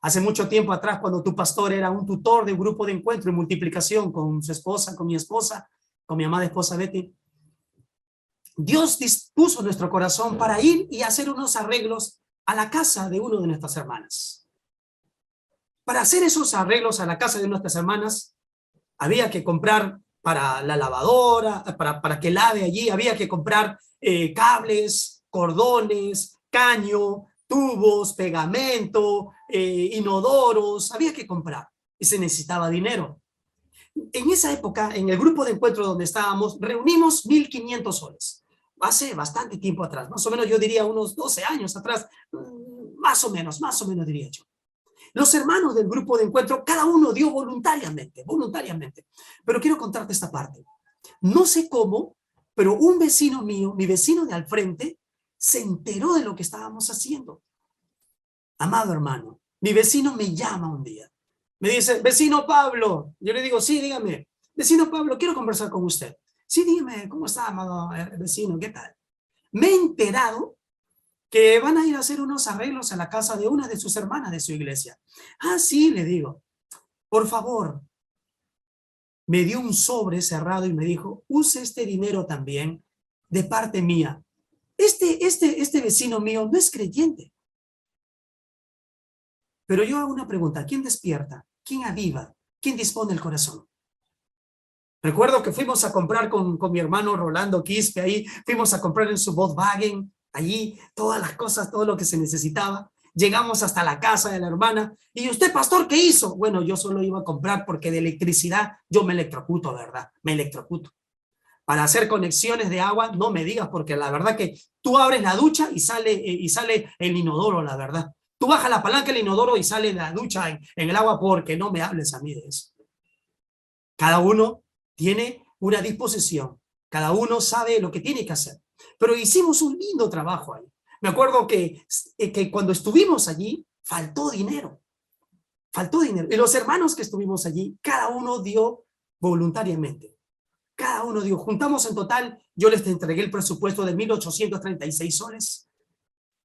Hace mucho tiempo atrás, cuando tu pastor era un tutor de un grupo de encuentro y multiplicación con su esposa, con mi esposa, con mi amada esposa Betty, Dios dispuso nuestro corazón para ir y hacer unos arreglos a la casa de una de nuestras hermanas. Para hacer esos arreglos a la casa de nuestras hermanas, había que comprar para la lavadora, para que lave allí, había que comprar cables, cordones, caño, tubos, pegamento, inodoros, había que comprar y se necesitaba dinero. En esa época, en el grupo de encuentro donde estábamos, reunimos 1.500 soles. Hace bastante tiempo atrás, más o menos yo diría unos 12 años atrás, más o menos diría yo. Los hermanos del grupo de encuentro, cada uno dio voluntariamente. Pero quiero contarte esta parte. No sé cómo, pero un vecino mío, mi vecino de al frente, se enteró de lo que estábamos haciendo. Amado hermano, mi vecino me llama un día. Me dice, vecino Pablo. Yo le digo, sí, dígame. Vecino Pablo, quiero conversar con usted. Sí, dígame, ¿cómo está, amado vecino? ¿Qué tal? Me he enterado que van a ir a hacer unos arreglos a la casa de una de sus hermanas de su iglesia. Ah, sí, le digo. Por favor. Me dio un sobre cerrado y me dijo, use este dinero también de parte mía. Este vecino mío no es creyente. Pero yo hago una pregunta, ¿quién despierta? ¿Quién aviva? ¿Quién dispone el corazón? Recuerdo que fuimos a comprar con mi hermano Rolando Quispe ahí, fuimos a comprar en su Volkswagen, allí todas las cosas, todo lo que se necesitaba. Llegamos hasta la casa de la hermana. ¿Y usted, pastor, qué hizo? Bueno, yo solo iba a comprar porque de electricidad yo me electrocuto, ¿verdad? Me electrocuto. Para hacer conexiones de agua, no me digas, porque la verdad que tú abres la ducha y sale el inodoro, la verdad. Tú bajas la palanca del inodoro y sale la ducha en el agua, porque no me hables a mí de eso. Cada uno tiene una disposición, cada uno sabe lo que tiene que hacer. Pero hicimos un lindo trabajo ahí. Me acuerdo que cuando estuvimos allí, faltó dinero. Y los hermanos que estuvimos allí, cada uno dio voluntariamente. Cada uno dio. Juntamos en total, yo les entregué el presupuesto de 1.836 soles.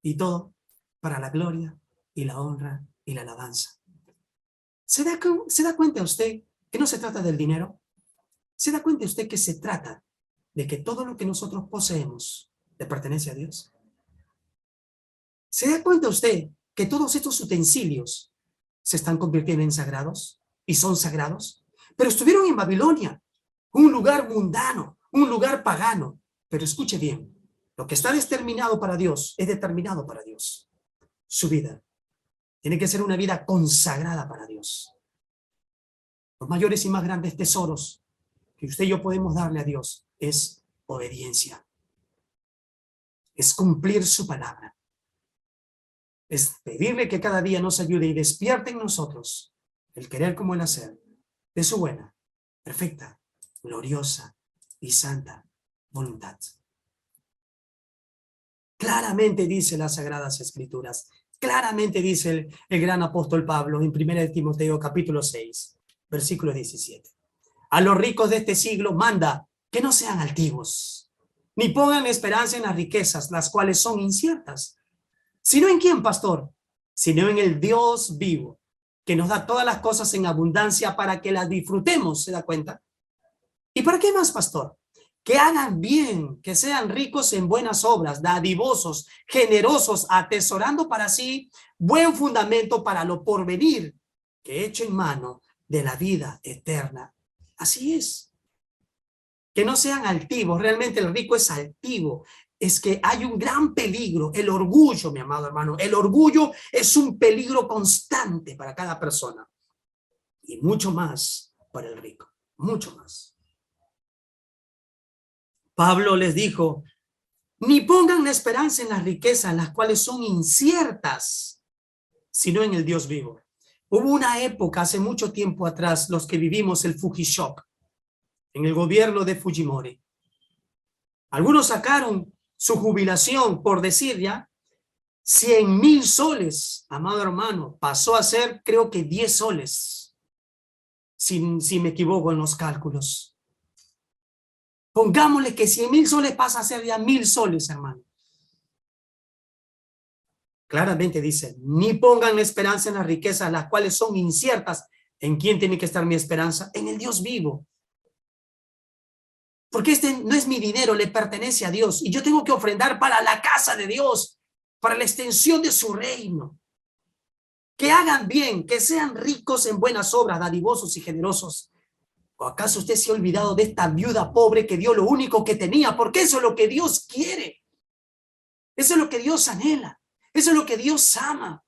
Y todo para la gloria y la honra y la alabanza. ¿Se da cuenta usted que no se trata del dinero? ¿Se da cuenta usted que se trata de que todo lo que nosotros poseemos le pertenece a Dios? ¿Se da cuenta usted que todos estos utensilios se están convirtiendo en sagrados y son sagrados? Pero estuvieron en Babilonia, un lugar mundano, un lugar pagano. Pero escuche bien, lo que está determinado para Dios es determinado para Dios. Su vida tiene que ser una vida consagrada para Dios. Los mayores y más grandes tesoros que usted y yo podemos darle a Dios es obediencia. Es cumplir su palabra. Es pedirle que cada día nos ayude y despierte en nosotros el querer como el hacer de su buena, perfecta, gloriosa y santa voluntad. Claramente dice las Sagradas Escrituras, claramente dice el gran apóstol Pablo en 1 Timoteo capítulo 6, versículo 17. A los ricos de este siglo manda que no sean altivos, ni pongan esperanza en las riquezas, las cuales son inciertas. ¿Sino en quién, pastor? Sino en el Dios vivo, que nos da todas las cosas en abundancia para que las disfrutemos, ¿se da cuenta? ¿Y para qué más, pastor? que hagan bien, que sean ricos en buenas obras, dadivosos, generosos, atesorando para sí buen fundamento para lo porvenir, que echen mano de la vida eterna. Así es. Que no sean altivos. Realmente el rico es altivo. Es que hay un gran peligro, el orgullo, mi amado hermano. El orgullo es un peligro constante para cada persona. Y mucho más para el rico. Mucho más. Pablo les dijo, ni pongan la esperanza en las riquezas, las cuales son inciertas, sino en el Dios vivo. Hubo una época, hace mucho tiempo atrás, los que vivimos el Fujishock, en el gobierno de Fujimori. Algunos sacaron su jubilación, por decir ya, 100,000 soles, amado hermano, pasó a ser creo que 10 soles, si me equivoco en los cálculos. Pongámosle que 100,000 soles pasa a ser ya 1,000 soles, hermano. Claramente dice, ni pongan esperanza en las riquezas, las cuales son inciertas. ¿En quién tiene que estar mi esperanza? En el Dios vivo. Porque este no es mi dinero, le pertenece a Dios. Y yo tengo que ofrendar para la casa de Dios, para la extensión de su reino. Que hagan bien, que sean ricos en buenas obras, dadivosos y generosos. ¿O acaso usted se ha olvidado de esta viuda pobre que dio lo único que tenía? Porque eso es lo que Dios quiere. Eso es lo que Dios anhela. Eso es lo que Dios ama.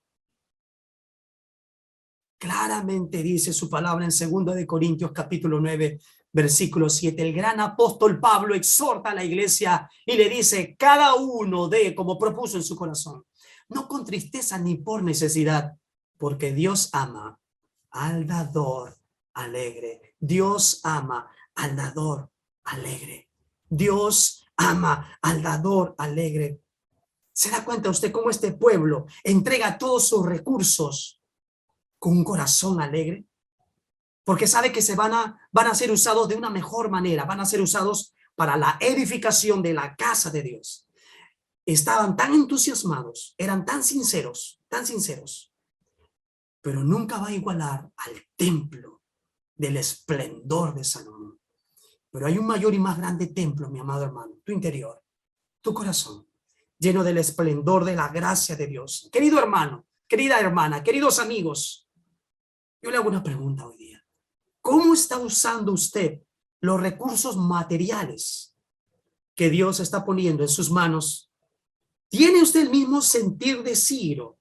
Claramente dice su palabra en 2 de Corintios capítulo 9, versículo 7. El gran apóstol Pablo exhorta a la iglesia y le dice, cada uno dé como propuso en su corazón, no con tristeza ni por necesidad, porque Dios ama al dador alegre. Dios ama al dador alegre. Dios ama al dador alegre. ¿Se da cuenta usted cómo este pueblo entrega todos sus recursos con un corazón alegre? Porque sabe que van a ser usados de una mejor manera, van a ser usados para la edificación de la casa de Dios. Estaban tan entusiasmados, eran tan sinceros, pero nunca va a igualar al templo del esplendor de Salomón. Pero hay un mayor y más grande templo, mi amado hermano, tu interior, tu corazón, lleno del esplendor de la gracia de Dios. Querido hermano, querida hermana, queridos amigos, yo le hago una pregunta hoy día. ¿Cómo está usando usted los recursos materiales que Dios está poniendo en sus manos? ¿Tiene usted el mismo sentir de Ciro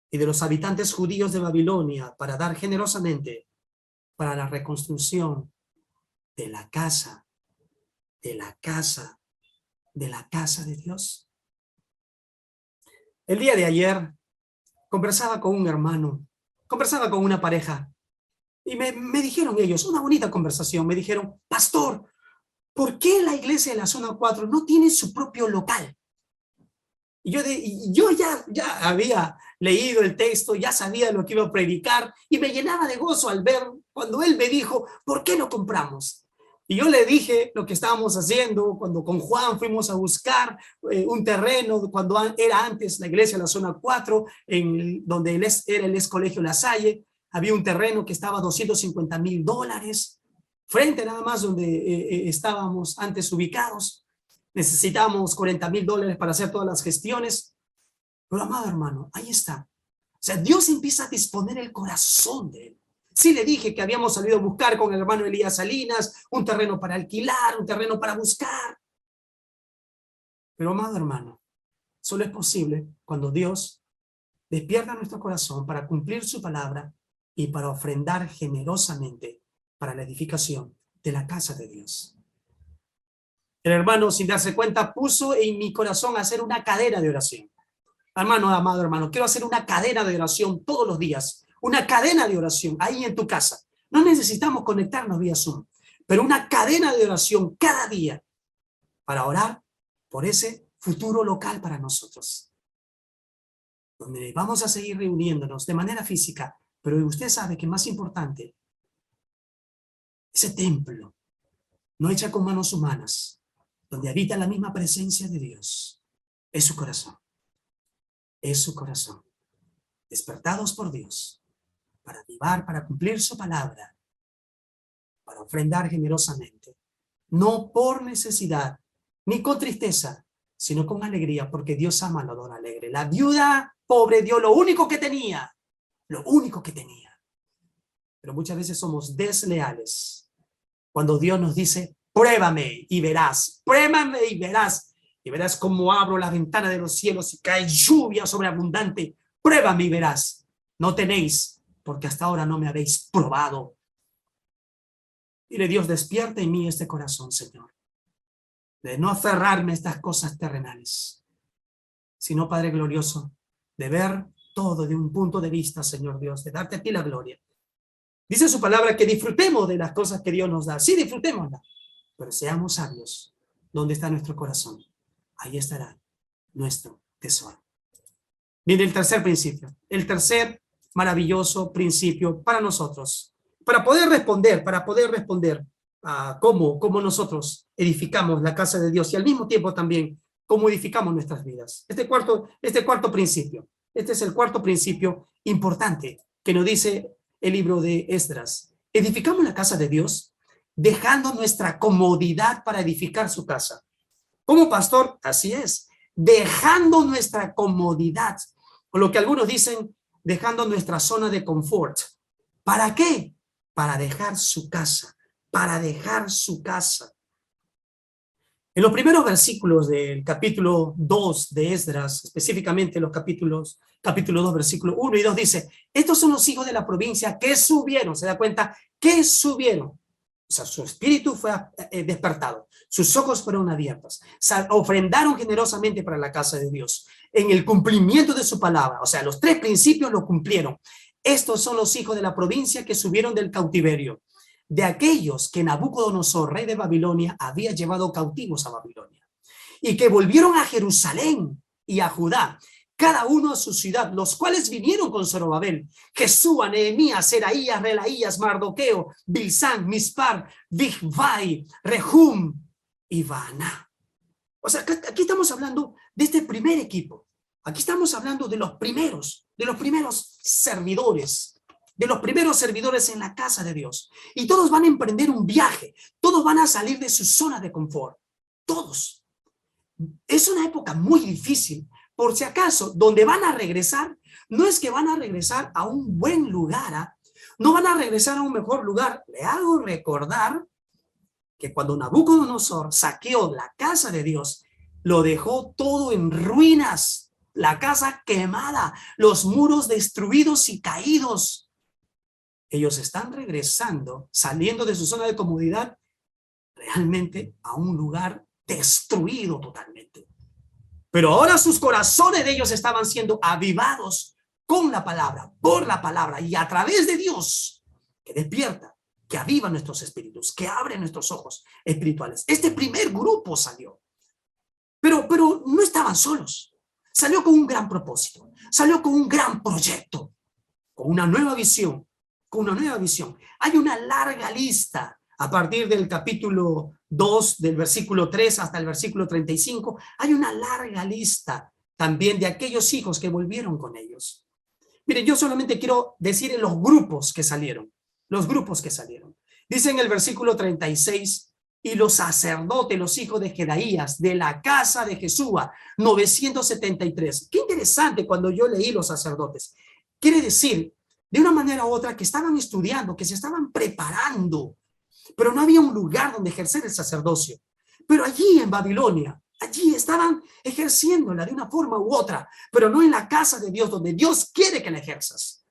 y de los habitantes judíos de Babilonia para dar generosamente para la reconstrucción de la casa, de la casa, de la casa de Dios? El día de ayer conversaba con un hermano, conversaba con una pareja y me dijeron ellos, una bonita conversación, me dijeron, pastor, ¿por qué la iglesia de la zona 4 no tiene su propio local? Y yo ya había leído el texto, ya sabía lo que iba a predicar y me llenaba de gozo al ver cuando él me dijo, ¿por qué no compramos? Y yo le dije lo que estábamos haciendo cuando con Juan fuimos a buscar un terreno, cuando era antes la iglesia de la zona 4, donde era el ex colegio La Salle, había un terreno que estaba a $250,000, frente nada más donde estábamos antes ubicados. Necesitamos $40,000 para hacer todas las gestiones. Pero amado hermano, ahí está. O sea, Dios empieza a disponer el corazón de él. Sí le dije que habíamos salido a buscar con el hermano Elías Salinas un terreno para alquilar, un terreno para buscar. Pero amado hermano, solo es posible cuando Dios despierta nuestro corazón para cumplir su palabra y para ofrendar generosamente para la edificación de la casa de Dios. El hermano, sin darse cuenta, puso en mi corazón hacer una cadena de oración. Hermano, amado hermano, quiero hacer una cadena de oración todos los días. Una cadena de oración ahí en tu casa. No necesitamos conectarnos vía Zoom, pero una cadena de oración cada día para orar por ese futuro local para nosotros. Donde vamos a seguir reuniéndonos de manera física, pero usted sabe que más importante, ese templo, no hecha con manos humanas, donde habita la misma presencia de Dios, es su corazón. Es su corazón. Despertados por Dios para cumplir su palabra, para ofrendar generosamente. no por necesidad, ni con tristeza, sino con alegría, porque Dios ama al dador alegre. La viuda pobre dio lo único que tenía, lo único que tenía. Pero muchas veces somos desleales cuando Dios nos dice, pruébame y verás, y verás cómo abro la ventana de los cielos y cae lluvia sobreabundante, pruébame y verás. No tenéis, porque hasta ahora no me habéis probado. Dile, Dios, despierta en mí este corazón, Señor, de no aferrarme a estas cosas terrenales, sino, Padre glorioso, de ver todo de un punto de vista, Señor Dios, de darte a ti la gloria. Dice su palabra que disfrutemos de las cosas que Dios nos da. Sí, disfrutémoslas, pero seamos sabios. ¿Dónde está nuestro corazón? Ahí estará nuestro tesoro. Viene el tercer principio, el tercer maravilloso principio para nosotros, para poder responder a cómo nosotros edificamos la casa de Dios y al mismo tiempo también cómo edificamos nuestras vidas. Este cuarto principio, este es el cuarto principio importante que nos dice el libro de Esdras. Edificamos la casa de Dios dejando nuestra comodidad para edificar su casa. Como pastor, así es, dejando nuestra comodidad, o lo que algunos dicen, dejando nuestra zona de confort. ¿Para qué? Para dejar su casa, para dejar su casa. En los primeros versículos del capítulo 2 de Esdras, específicamente los capítulo 2, versículo 1 y 2, dice, estos son los hijos de la provincia que subieron, ¿se da cuenta? Que subieron. O sea, su espíritu fue despertado, sus ojos fueron abiertos, ofrendaron generosamente para la casa de Dios, en el cumplimiento de su palabra, o sea, los tres principios lo cumplieron. Estos son los hijos de la provincia que subieron del cautiverio, de aquellos que Nabucodonosor, rey de Babilonia, había llevado cautivos a Babilonia, y que volvieron a Jerusalén y a Judá, cada uno a su ciudad, los cuales vinieron con Zorobabel, Jesúa, Nehemías, Seraías, Relaías, Mardoqueo, Bilsán, Mispar, Bigvai, Rehum y Baana. O sea, aquí estamos hablando de este primer equipo. Aquí estamos hablando de los primeros servidores, en la casa de Dios. Y todos van a emprender un viaje, todos van a salir de su zona de confort, todos. Es una época muy difícil. Por si acaso, donde van a regresar, no es que van a regresar a un buen lugar, no van a regresar a un mejor lugar. Le hago recordar que cuando Nabucodonosor saqueó la casa de Dios, lo dejó todo en ruinas, la casa quemada, los muros destruidos y caídos. Ellos están regresando, saliendo de su zona de comodidad, realmente a un lugar destruido totalmente. Pero ahora sus corazones de ellos estaban siendo avivados con la palabra, por la palabra y a través de Dios, que despierta, que aviva nuestros espíritus, que abre nuestros ojos espirituales. Este primer grupo salió, pero no estaban solos. Salió con un gran propósito, salió con un gran proyecto, con una nueva visión, Hay una larga lista a partir del capítulo 2, del versículo 3 hasta el versículo 35, hay una larga lista también de aquellos hijos que volvieron con ellos. Miren, yo solamente quiero decir en los grupos que salieron. Dice en el versículo 36, y los sacerdotes, los hijos de Jedaías, de la casa de Jesúa, 973. Qué interesante cuando yo leí los sacerdotes. Quiere decir, de una manera u otra, que estaban estudiando, que se estaban preparando, pero no había un lugar donde ejercer el sacerdocio. Pero allí en Babilonia, allí estaban ejerciéndola de una forma u otra, pero no en la casa de Dios, donde Dios quiere que la ejerzas.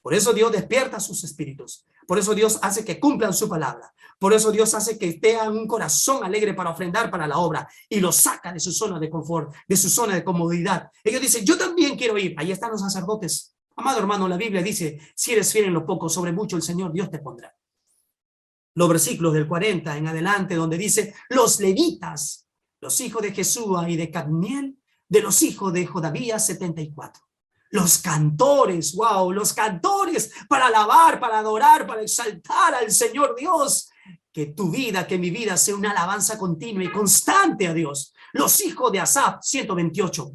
Por eso Dios despierta sus espíritus. Por eso Dios hace que cumplan su palabra. Por eso Dios hace que tengan un corazón alegre para ofrendar para la obra y los saca de su zona de confort, de su zona de comodidad. Ellos dicen, yo también quiero ir. Ahí están los sacerdotes. Amado hermano, la Biblia dice, si eres fiel en lo poco, sobre mucho el Señor Dios te pondrá. Los versículos del 40 en adelante, donde dice, los levitas, los hijos de Jesúa y de Cadmiel, de los hijos de Jodavías, 74. Los cantores, wow, los cantores para alabar, para adorar, para exaltar al Señor Dios. Que tu vida, que mi vida sea una alabanza continua y constante a Dios. Los hijos de Asaf, 128.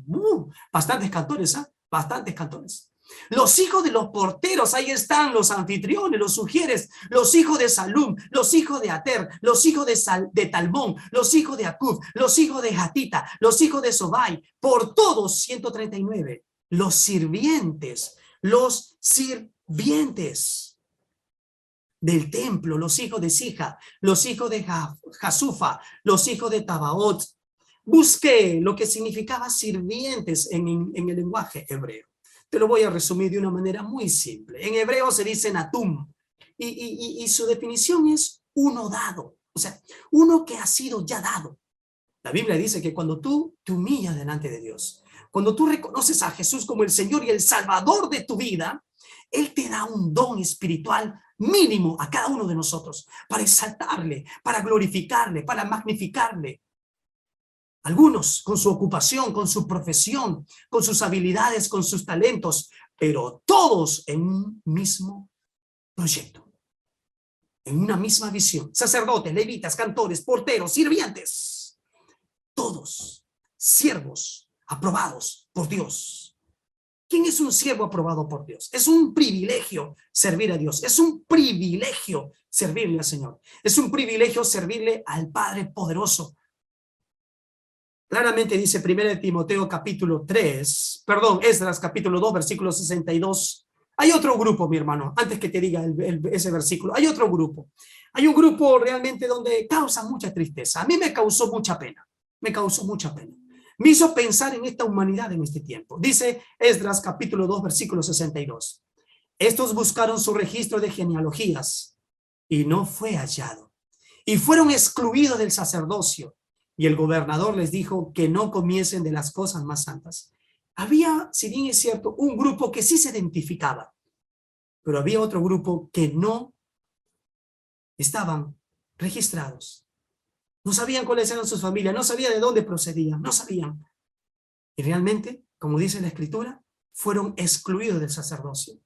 Bastantes cantores, bastantes cantores. Los hijos de los porteros, ahí están los anfitriones, los sugieres, los hijos de Salum, los hijos de Ater, los hijos de Talmón, los hijos de Acub, los hijos de Hatita, los hijos de Sobai, por todos 139. Los sirvientes del templo, los hijos de Sija, los hijos de Jasufa, los hijos de Tabaot. Busqué lo que significaba sirvientes en el lenguaje hebreo. Te lo voy a resumir de una manera muy simple. En hebreo se dice natum y su definición es uno dado, o sea, uno que ha sido ya dado. La Biblia dice que cuando tú te humillas delante de Dios, cuando tú reconoces a Jesús como el Señor y el Salvador de tu vida, Él te da un don espiritual mínimo a cada uno de nosotros para exaltarle, para glorificarle, para magnificarle. Algunos con su ocupación, con su profesión, con sus habilidades, con sus talentos, pero todos en un mismo proyecto, en una misma visión. Sacerdotes, levitas, cantores, porteros, sirvientes, todos siervos aprobados por Dios. ¿Quién es un siervo aprobado por Dios? Es un privilegio servir a Dios. Es un privilegio servirle al Señor. Es un privilegio servirle al Padre poderoso. Claramente dice 1 Timoteo capítulo 3, perdón, Esdras capítulo 2, versículo 62. Hay otro grupo, mi hermano, antes que te diga ese versículo, hay otro grupo. Hay un grupo realmente donde causa mucha tristeza. A mí me causó mucha pena, me hizo pensar en esta humanidad en este tiempo. Dice Esdras capítulo 2, versículo 62. Estos buscaron su registro de genealogías y no fue hallado. Y fueron excluidos del sacerdocio. Y el gobernador les dijo que no comiesen de las cosas más santas. Había, si bien es cierto, un grupo que sí se identificaba, pero había otro grupo que no estaban registrados. No sabían cuáles eran sus familias, no sabían de dónde procedían, no sabían. Y realmente, como dice la Escritura, fueron excluidos del sacerdocio.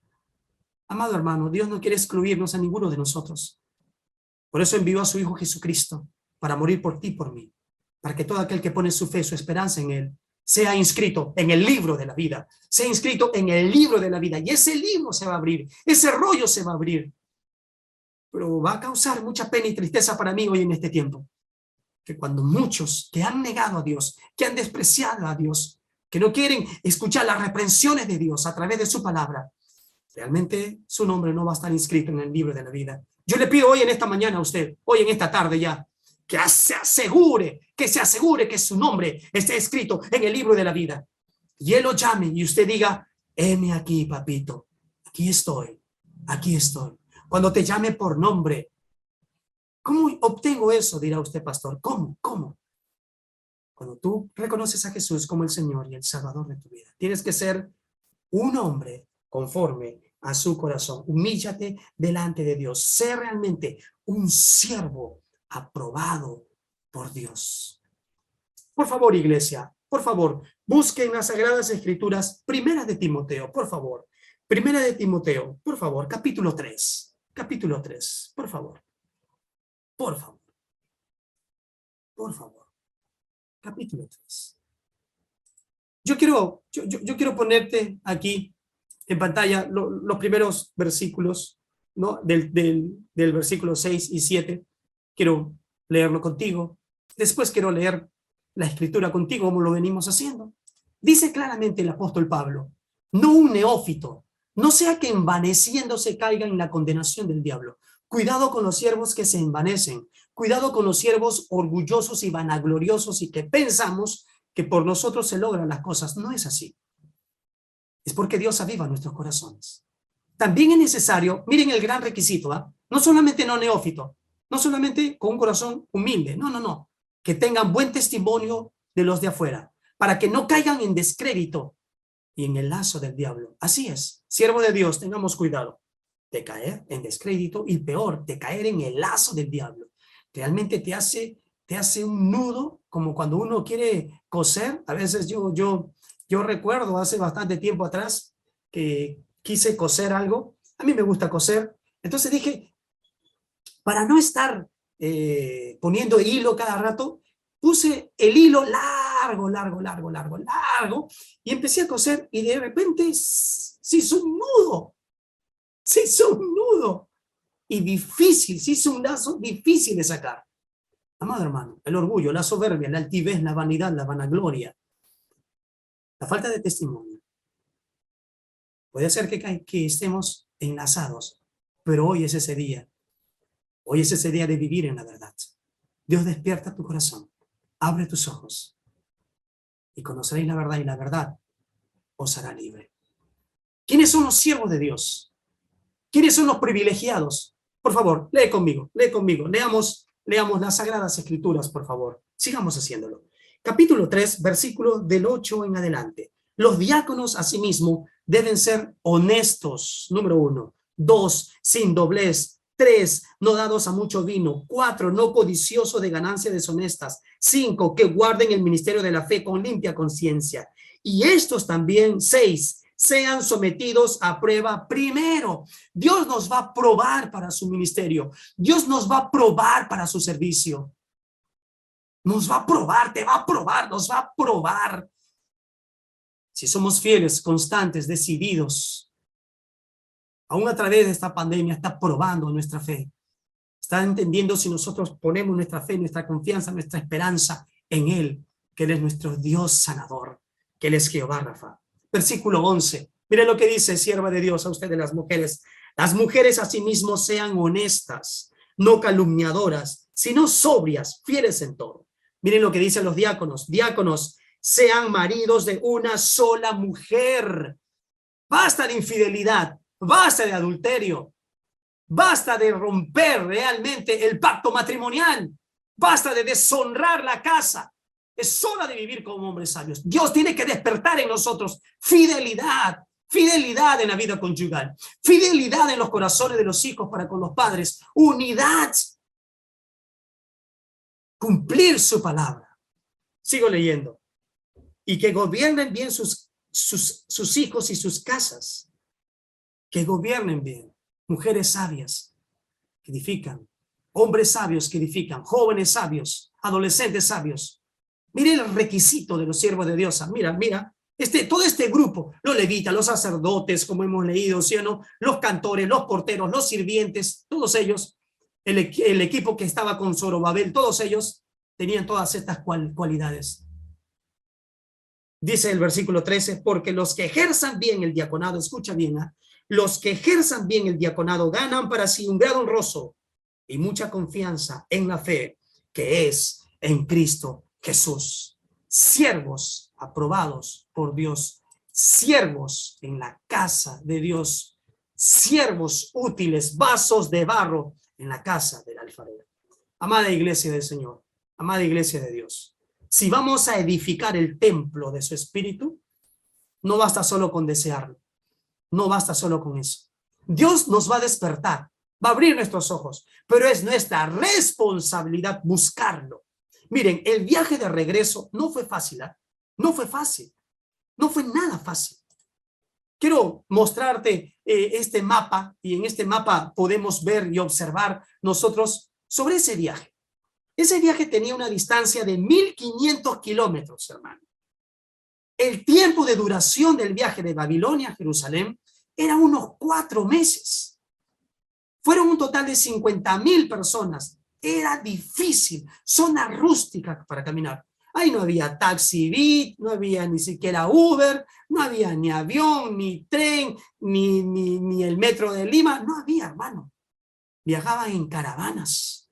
Amado hermano, Dios no quiere excluirnos a ninguno de nosotros. Por eso envió a su Hijo Jesucristo para morir por ti y por mí, para que todo aquel que pone su fe, su esperanza en Él, sea inscrito en el libro de la vida, sea inscrito en el libro de la vida, y ese libro se va a abrir, ese rollo se va a abrir. Pero va a causar mucha pena y tristeza para mí hoy en este tiempo, que cuando muchos que han negado a Dios, que han despreciado a Dios, que no quieren escuchar las reprensiones de Dios a través de su palabra, realmente su nombre no va a estar inscrito en el libro de la vida. Yo le pido hoy en esta mañana a usted, hoy en esta tarde ya, que se asegure que su nombre esté escrito en el libro de la vida. Y Él lo llame y usted diga, heme aquí, papito, aquí estoy. Cuando te llame por nombre, ¿cómo obtengo eso? Dirá usted, pastor. ¿Cómo? Cuando tú reconoces a Jesús como el Señor y el Salvador de tu vida. Tienes que ser un hombre conforme a su corazón. Humíllate delante de Dios. Sé realmente un siervo aprobado por Dios. Por favor, iglesia, por favor, busquen las Sagradas Escrituras, Primera de Timoteo, por favor. Primera de Timoteo, por favor, capítulo 3, por favor. Capítulo 3. Yo quiero ponerte aquí en pantalla los primeros versículos, ¿no? Del versículo 6 y 7. Quiero leerlo contigo. Después quiero leer la Escritura contigo, como lo venimos haciendo. Dice claramente el apóstol Pablo, no un neófito, no sea que envaneciéndose caiga en la condenación del diablo. Cuidado con los siervos que se envanecen. Cuidado con los siervos orgullosos y vanagloriosos y que pensamos que por nosotros se logran las cosas. No es así. Es porque Dios aviva nuestros corazones. También es necesario, miren el gran requisito, ¿eh? No solamente no neófito, no solamente con un corazón humilde, no, que tengan buen testimonio de los de afuera, para que no caigan en descrédito y en el lazo del diablo. Así es, siervo de Dios, tengamos cuidado de caer en descrédito y peor, de caer en el lazo del diablo. Realmente te hace un nudo, como cuando uno quiere coser. A veces yo recuerdo hace bastante tiempo atrás que quise coser algo. A mí me gusta coser. Entonces dije, para no estar poniendo hilo cada rato, puse el hilo largo, largo, largo, largo, largo. Y empecé a coser y de repente se hizo un nudo. Se hizo un nudo. Y difícil, se hizo un lazo difícil de sacar. Amado hermano, el orgullo, la soberbia, la altivez, la vanidad, la vanagloria, la falta de testimonio. Puede ser que estemos enlazados, pero hoy es ese día. Hoy es ese día de vivir en la verdad. Dios despierta tu corazón, abre tus ojos y conoceréis la verdad y la verdad os hará libre. ¿Quiénes son los siervos de Dios? ¿Quiénes son los privilegiados? Por favor, lee conmigo. Leamos las Sagradas Escrituras, por favor. Sigamos haciéndolo. Capítulo 3, versículo del 8 en adelante. Los diáconos, asimismo, deben ser honestos, número 1. 2, sin doblez. 3, no dados a mucho vino. 4, no codiciosos de ganancias deshonestas. 5, que guarden el ministerio de la fe con limpia conciencia. Y estos también, 6, sean sometidos a prueba primero. Dios nos va a probar para su ministerio. Dios nos va a probar para su servicio. Nos va a probar, te va a probar, nos va a probar. Si somos fieles, constantes, decididos, aún a través de esta pandemia está probando nuestra fe. Está entendiendo si nosotros ponemos nuestra fe, nuestra confianza, nuestra esperanza en Él, que Él es nuestro Dios sanador, que Él es Jehová Rafa. Versículo 11. Mire lo que dice, sierva de Dios, a ustedes las mujeres. Las mujeres asimismo sean honestas, no calumniadoras, sino sobrias, fieles en todo. Miren lo que dicen los diáconos. Diáconos, sean maridos de una sola mujer. Basta de infidelidad, basta de adulterio, basta de romper realmente el pacto matrimonial, basta de deshonrar la casa. Es hora de vivir como hombres sabios. Dios tiene que despertar en nosotros fidelidad, fidelidad en la vida conyugal, fidelidad en los corazones de los hijos para con los padres, unidad, cumplir su palabra. Sigo leyendo. Y que gobiernen bien sus hijos y sus casas. Que gobiernen bien. Mujeres sabias que edifican. Hombres sabios que edifican. Jóvenes sabios. Adolescentes sabios. Mire el requisito de los siervos de Dios. Mira. Todo este grupo, los levitas, los sacerdotes, como hemos leído, ¿sí o no? Los cantores, los porteros, los sirvientes, todos ellos, el equipo que estaba con Zorobabel, todos ellos tenían todas estas cualidades. Dice el versículo 13, porque los que ejerzan bien el diaconado, escucha bien, los que ejerzan bien el diaconado ganan para sí un grado honroso y mucha confianza en la fe que es en Cristo Jesús. Siervos aprobados por Dios, siervos en la casa de Dios, siervos útiles, vasos de barro en la casa del alfarero. Amada iglesia del Señor, amada iglesia de Dios, si vamos a edificar el templo de su espíritu, no basta solo con desearlo, no basta solo con eso. Dios nos va a despertar, va a abrir nuestros ojos, pero es nuestra responsabilidad buscarlo. Miren, el viaje de regreso no fue fácil, no fue fácil, no fue nada fácil. Quiero mostrarte este mapa, y en este mapa podemos ver y observar nosotros sobre ese viaje. Ese viaje tenía una distancia de 1.500 kilómetros, hermano. El tiempo de duración del viaje de Babilonia a Jerusalén era unos 4 meses. Fueron un total de 50.000 personas. Era difícil, zona rústica para caminar. Ahí no había taxi Bit, no había ni siquiera Uber, no había ni avión, ni tren, ni el metro de Lima. No había, hermano. Viajaban en caravanas.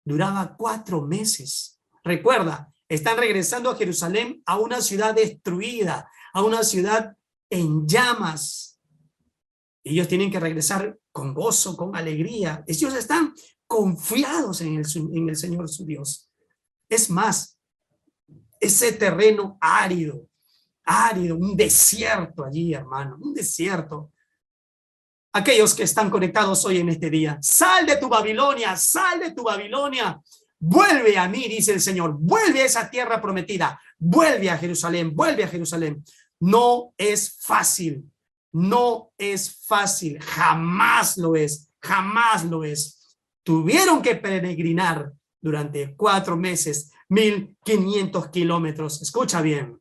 Duraba 4 meses. Recuerda, están regresando a Jerusalén, a una ciudad destruida, a una ciudad en llamas. Ellos tienen que regresar con gozo, con alegría. Ellos están confiados en el Señor su Dios. Es más, ese terreno árido, un desierto allí, hermano, un desierto. Aquellos que están conectados hoy en este día, sal de tu Babilonia, vuelve a mí, dice el Señor, vuelve a esa tierra prometida, vuelve a Jerusalén. No es fácil, jamás lo es. Tuvieron que peregrinar durante 4 meses, 1.500 kilómetros. Escucha bien.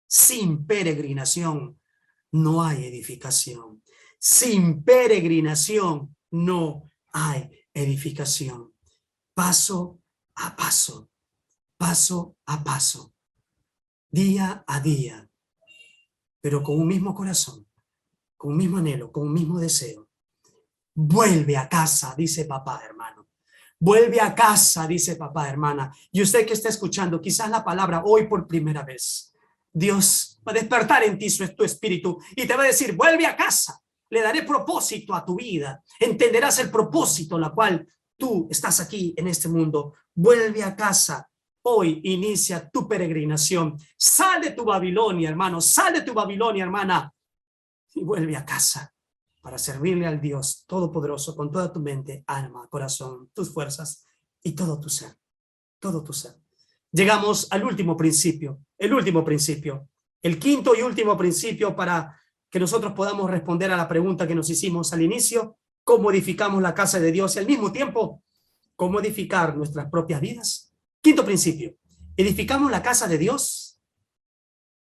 Sin peregrinación no hay edificación. Sin peregrinación no hay edificación. Paso a paso, paso a paso, día a día, pero con un mismo corazón, con un mismo anhelo, con un mismo deseo. Vuelve a casa, dice papá, hermano. Vuelve a casa, dice papá, hermana. Y usted que está escuchando, quizás la palabra hoy por primera vez, Dios va a despertar en ti tu espíritu y te va a decir, vuelve a casa. Le daré propósito a tu vida. Entenderás el propósito, la cual tú estás aquí en este mundo. Vuelve a casa. Hoy inicia tu peregrinación. Sal de tu Babilonia, hermano. Sal de tu Babilonia, hermana. Y vuelve a casa para servirle al Dios Todopoderoso con toda tu mente, alma, corazón, tus fuerzas y todo tu ser. Todo tu ser. Llegamos al último principio. El último principio. El quinto y último principio para que nosotros podamos responder a la pregunta que nos hicimos al inicio. ¿Cómo edificamos la casa de Dios? Y al mismo tiempo, ¿cómo edificar nuestras propias vidas? Quinto principio. Edificamos la casa de Dios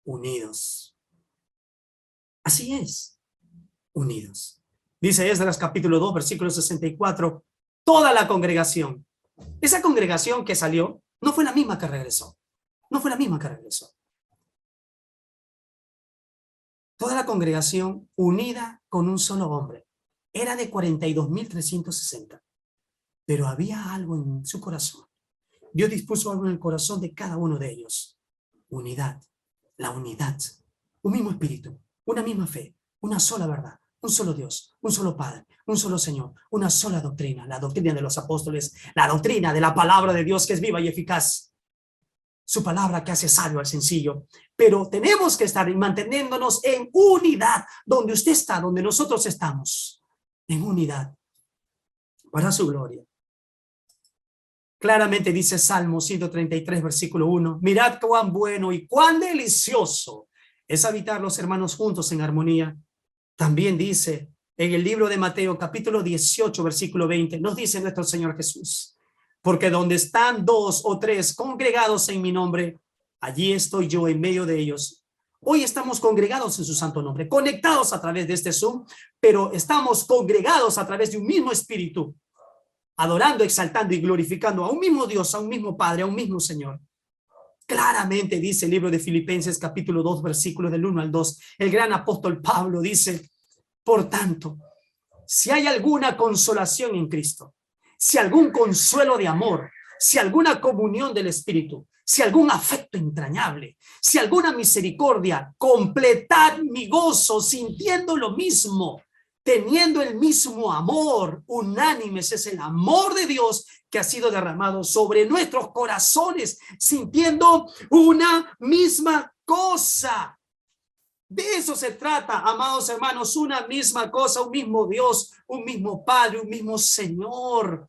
unidos. Así es. Unidos. Dice Esdras capítulo 2, versículo 64. Toda la congregación. Esa congregación que salió no fue la misma que regresó. No fue la misma que regresó. Toda la congregación unida con un solo hombre. Era de 42.360. Pero había algo en su corazón. Dios dispuso algo en el corazón de cada uno de ellos. Unidad. La unidad. Un mismo espíritu. Una misma fe. Una sola verdad. Un solo Dios. Un solo Padre. Un solo Señor. Una sola doctrina. La doctrina de los apóstoles. La doctrina de la palabra de Dios que es viva y eficaz. Su palabra que hace sabio al sencillo. Pero tenemos que estar manteniéndonos en unidad. Donde usted está, donde nosotros estamos. En unidad. Para su gloria. Claramente dice Salmo 133, versículo 1. Mirad cuán bueno y cuán delicioso es habitar los hermanos juntos en armonía. También dice en el libro de Mateo, capítulo 18, versículo 20, nos dice nuestro Señor Jesús, porque donde están 2 o 3 congregados en mi nombre, allí estoy yo en medio de ellos. Hoy estamos congregados en su santo nombre, conectados a través de este Zoom, pero estamos congregados a través de un mismo espíritu, adorando, exaltando y glorificando a un mismo Dios, a un mismo Padre, a un mismo Señor. Claramente dice el libro de Filipenses capítulo 2 versículos del 1 al 2. El gran apóstol Pablo dice, por tanto, si hay alguna consolación en Cristo, si algún consuelo de amor, si alguna comunión del Espíritu, si algún afecto entrañable, si alguna misericordia, completad mi gozo sintiendo lo mismo, teniendo el mismo amor, unánimes es el amor de Dios que ha sido derramado sobre nuestros corazones, sintiendo una misma cosa. De eso se trata, amados hermanos, una misma cosa, un mismo Dios, un mismo Padre, un mismo Señor.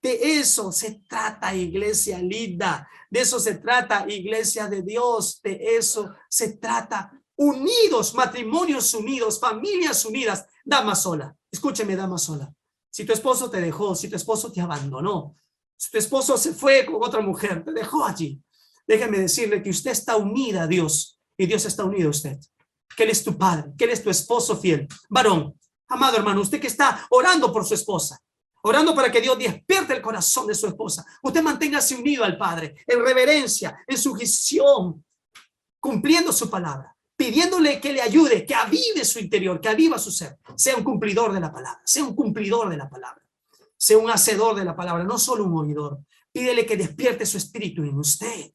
De eso se trata, iglesia linda. De eso se trata, iglesia de Dios. De eso se trata. Unidos, matrimonios unidos, familias unidas. Dama sola, escúcheme, dama sola. Si tu esposo te dejó, si tu esposo te abandonó, si tu esposo se fue con otra mujer, te dejó allí, déjeme decirle que usted está unida a Dios y Dios está unido a usted. Que Él es tu padre, que Él es tu esposo fiel. Varón, amado hermano, usted que está orando por su esposa, orando para que Dios despierte el corazón de su esposa, usted manténgase unido al Padre, en reverencia, en sujeción, cumpliendo su palabra, pidiéndole que le ayude, que avive su interior, que aviva su ser, sea un cumplidor de la palabra, sea un cumplidor de la palabra, sea un hacedor de la palabra, no solo un oidor. Pídele que despierte su espíritu en usted.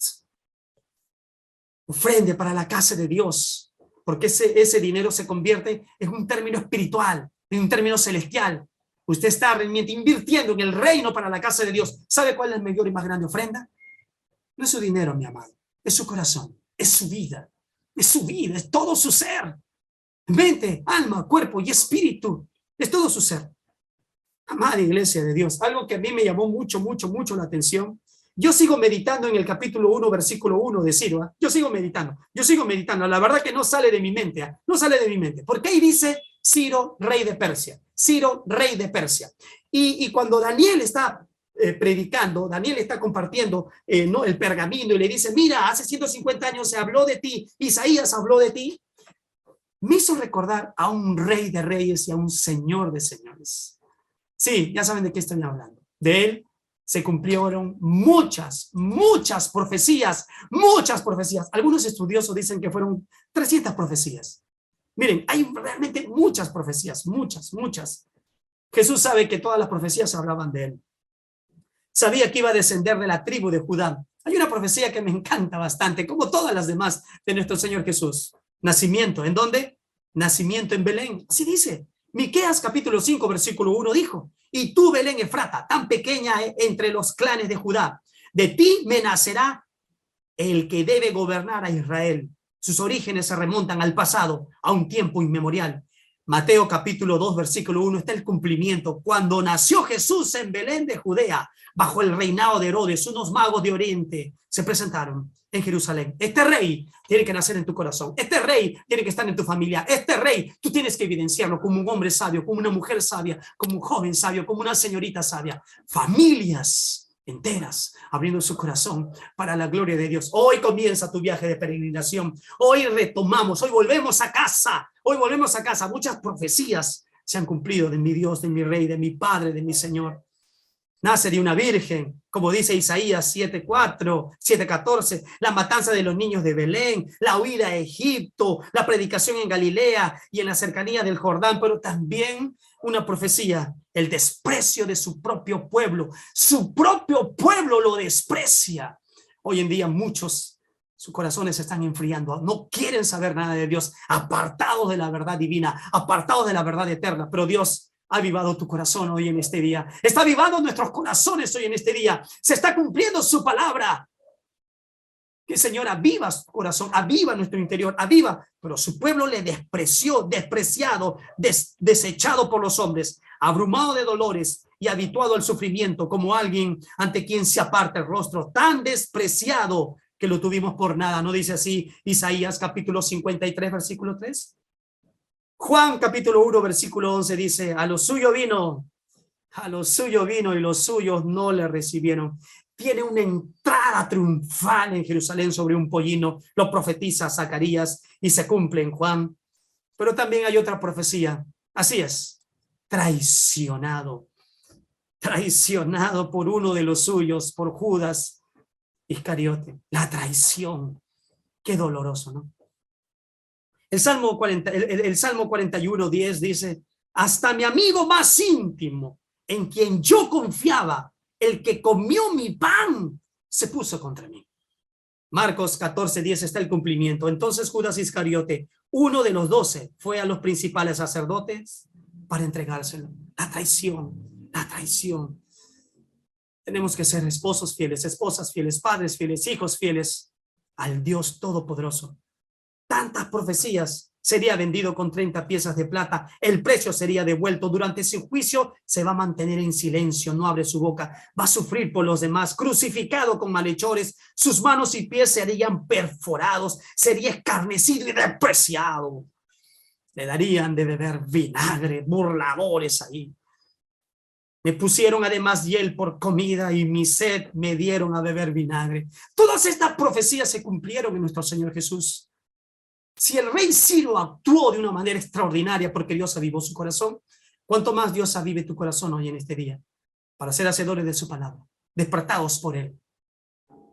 Ofrende para la casa de Dios, porque ese dinero se convierte en un término espiritual, en un término celestial. Usted está realmente invirtiendo en el reino para la casa de Dios. ¿Sabe cuál es la mayor y más grande ofrenda? No es su dinero, mi amado, es su corazón, es su vida, es todo su ser. Mente, alma, cuerpo y espíritu, es todo su ser. Amada iglesia de Dios, algo que a mí me llamó mucho la atención. Yo sigo meditando en el capítulo 1, versículo 1 de Ciro. Yo sigo meditando. La verdad que no sale de mi mente, no sale de mi mente. Porque ahí dice Ciro, rey de Persia. Ciro, rey de Persia. Y cuando Daniel está predicando, Daniel está compartiendo ¿no? el pergamino y le dice, mira, hace 150 años se habló de ti, Isaías habló de ti. Me hizo recordar a un rey de reyes y a un señor de señores. Sí, ya saben de qué estoy hablando. De él se cumplieron muchas profecías, muchas profecías. Algunos estudiosos dicen que fueron 300 profecías. Miren, hay realmente muchas profecías, muchas. Jesús sabe que todas las profecías hablaban de él. Sabía que iba a descender de la tribu de Judá. Hay una profecía que me encanta bastante, como todas las demás de nuestro Señor Jesús. Nacimiento, ¿en dónde? Nacimiento en Belén. Así dice. Miqueas capítulo 5, versículo 1 dijo, y tú, Belén Efrata, tan pequeña entre los clanes de Judá, de ti me nacerá el que debe gobernar a Israel. Sus orígenes se remontan al pasado, a un tiempo inmemorial. Mateo capítulo 2, versículo 1 está el cumplimiento. Cuando nació Jesús en Belén de Judea, bajo el reinado de Herodes, unos magos de Oriente se presentaron en Jerusalén. Este rey tiene que nacer en tu corazón. Este rey tiene que estar en tu familia. Este rey, tú tienes que evidenciarlo como un hombre sabio, como una mujer sabia, como un joven sabio, como una señorita sabia. Familias enteras abriendo su corazón para la gloria de Dios. Hoy comienza tu viaje de peregrinación. Hoy retomamos, hoy volvemos a casa. Hoy volvemos a casa. Muchas profecías se han cumplido de mi Dios, de mi Rey, de mi Padre, de mi Señor. Nace de una virgen, como dice Isaías 7:4, 7:14, la matanza de los niños de Belén, la huida a Egipto, la predicación en Galilea y en la cercanía del Jordán, pero también una profecía, el desprecio de su propio pueblo. Su propio pueblo lo desprecia. Hoy en día muchos, sus corazones se están enfriando, no quieren saber nada de Dios, apartados de la verdad divina, apartados de la verdad eterna, pero Dios ha avivado tu corazón hoy en este día. Está avivando nuestros corazones hoy en este día. Se está cumpliendo su palabra. Que el Señor aviva su corazón, aviva nuestro interior, aviva. Pero su pueblo le despreció, despreciado, desechado por los hombres, abrumado de dolores y habituado al sufrimiento, como alguien ante quien se aparta el rostro, tan despreciado que lo tuvimos por nada. ¿No dice así Isaías capítulo 53, versículo 3? Juan capítulo 1, versículo 11 dice, a lo suyo vino y los suyos no le recibieron. Tiene una entrada triunfal en Jerusalén sobre un pollino, lo profetiza Zacarías y se cumple en Juan. Pero también hay otra profecía, así es, traicionado por uno de los suyos, por Judas Iscariote. La traición, qué doloroso, ¿no? El Salmo 41, 10 dice, hasta mi amigo más íntimo, en quien yo confiaba, el que comió mi pan, se puso contra mí. Marcos 14, 10 está el cumplimiento. Entonces Judas Iscariote, uno de los 12, fue a los principales sacerdotes para entregárselo. La traición. Tenemos que ser esposos fieles, esposas fieles, padres fieles, hijos fieles al Dios Todopoderoso. Tantas profecías, sería vendido con 30 piezas de plata, el precio sería devuelto, durante su juicio se va a mantener en silencio, no abre su boca, va a sufrir por los demás, crucificado con malhechores, sus manos y pies serían perforados, sería escarnecido y despreciado, le darían de beber vinagre, burladores ahí. Me pusieron además hiel por comida y mi sed me dieron a beber vinagre. Todas estas profecías se cumplieron en nuestro Señor Jesús. Si el rey Ciro actuó de una manera extraordinaria porque Dios avivó su corazón, ¿cuánto más Dios avive tu corazón hoy en este día? Para ser hacedores de su palabra, despertados por él,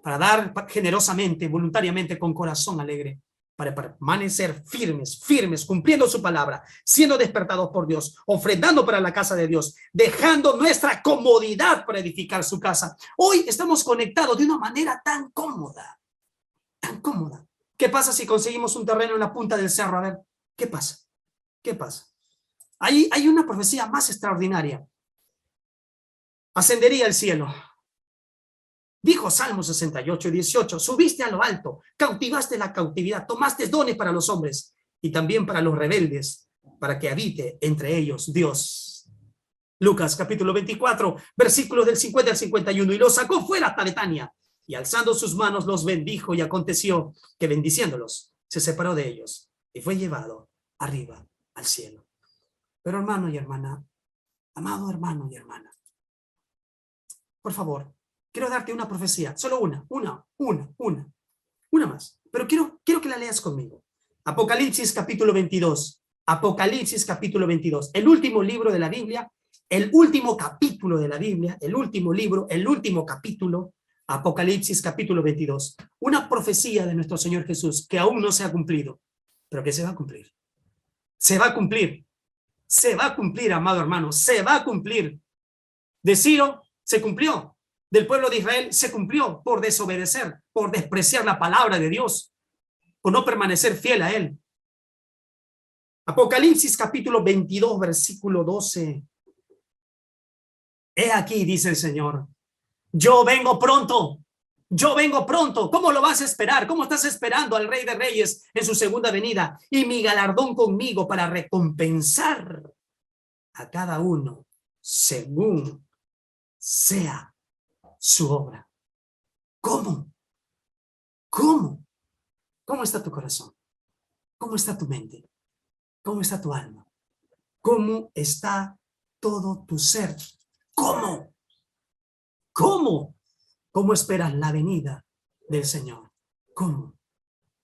para dar generosamente, voluntariamente, con corazón alegre, para permanecer firmes, cumpliendo su palabra, siendo despertados por Dios, ofrendando para la casa de Dios, dejando nuestra comodidad para edificar su casa. Hoy estamos conectados de una manera tan cómoda, tan cómoda. ¿Qué pasa si conseguimos un terreno en la punta del cerro? A ver, ¿qué pasa? Hay una profecía más extraordinaria. Ascendería al cielo. Dijo Salmo 68, 18, subiste a lo alto, cautivaste la cautividad, tomaste dones para los hombres y también para los rebeldes, para que habite entre ellos Dios. Lucas capítulo 24, versículos del 50 al 51, y los sacó fuera hasta Betania. Y alzando sus manos los bendijo, y aconteció que bendiciéndolos se separó de ellos y fue llevado arriba al cielo. Pero hermano y hermana, amado hermano y hermana, por favor, quiero darte una profecía, solo una más, pero quiero que la leas conmigo. Apocalipsis capítulo 22, Apocalipsis capítulo 22, el último libro de la Biblia, el último capítulo de la Biblia, el último libro, el último capítulo, Apocalipsis capítulo 22, una profecía de nuestro Señor Jesús que aún no se ha cumplido, pero que se va a cumplir. Se va a cumplir. Se va a cumplir, amado hermano, se va a cumplir. De Ciro se cumplió. Del pueblo de Israel se cumplió por desobedecer, por despreciar la palabra de Dios, por no permanecer fiel a él. Apocalipsis capítulo 22, versículo 12. He aquí, dice el Señor, yo vengo pronto. Yo vengo pronto. ¿Cómo lo vas a esperar? ¿Cómo estás esperando al Rey de Reyes en su segunda venida? Y mi galardón conmigo para recompensar a cada uno según sea su obra. ¿Cómo? ¿Cómo? ¿Cómo está tu corazón? ¿Cómo está tu mente? ¿Cómo está tu alma? ¿Cómo está todo tu ser? ¿Cómo? ¿Cómo? ¿Cómo esperas la venida del Señor? ¿Cómo?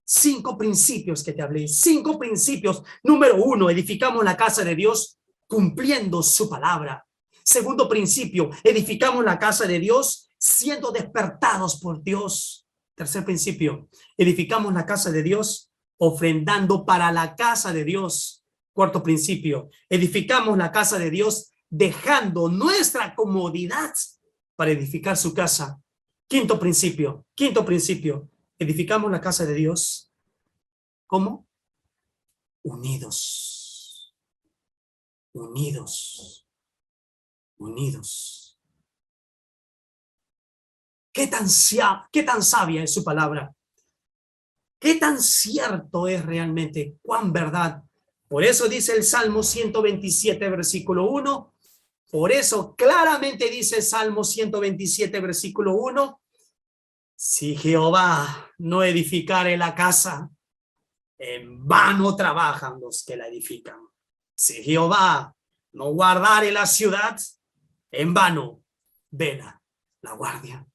5 principios que te hablé. 5 principios. Número 1, edificamos la casa de Dios cumpliendo su palabra. Segundo principio, edificamos la casa de Dios siendo despertados por Dios. Tercer principio, edificamos la casa de Dios ofrendando para la casa de Dios. Cuarto principio, edificamos la casa de Dios dejando nuestra comodidad para edificar su casa. Quinto principio, edificamos la casa de Dios. ¿Cómo? Unidos. Unidos. Unidos. ¿Qué tan sabia es su palabra? ¿Qué tan cierto es realmente? ¿Cuán verdad? Por eso dice el Salmo 127, versículo 1. Por eso claramente dice el Salmo 127, versículo 1. Si Jehová no edificare la casa, en vano trabajan los que la edifican. Si Jehová no guardare la ciudad, en vano vela la guardia.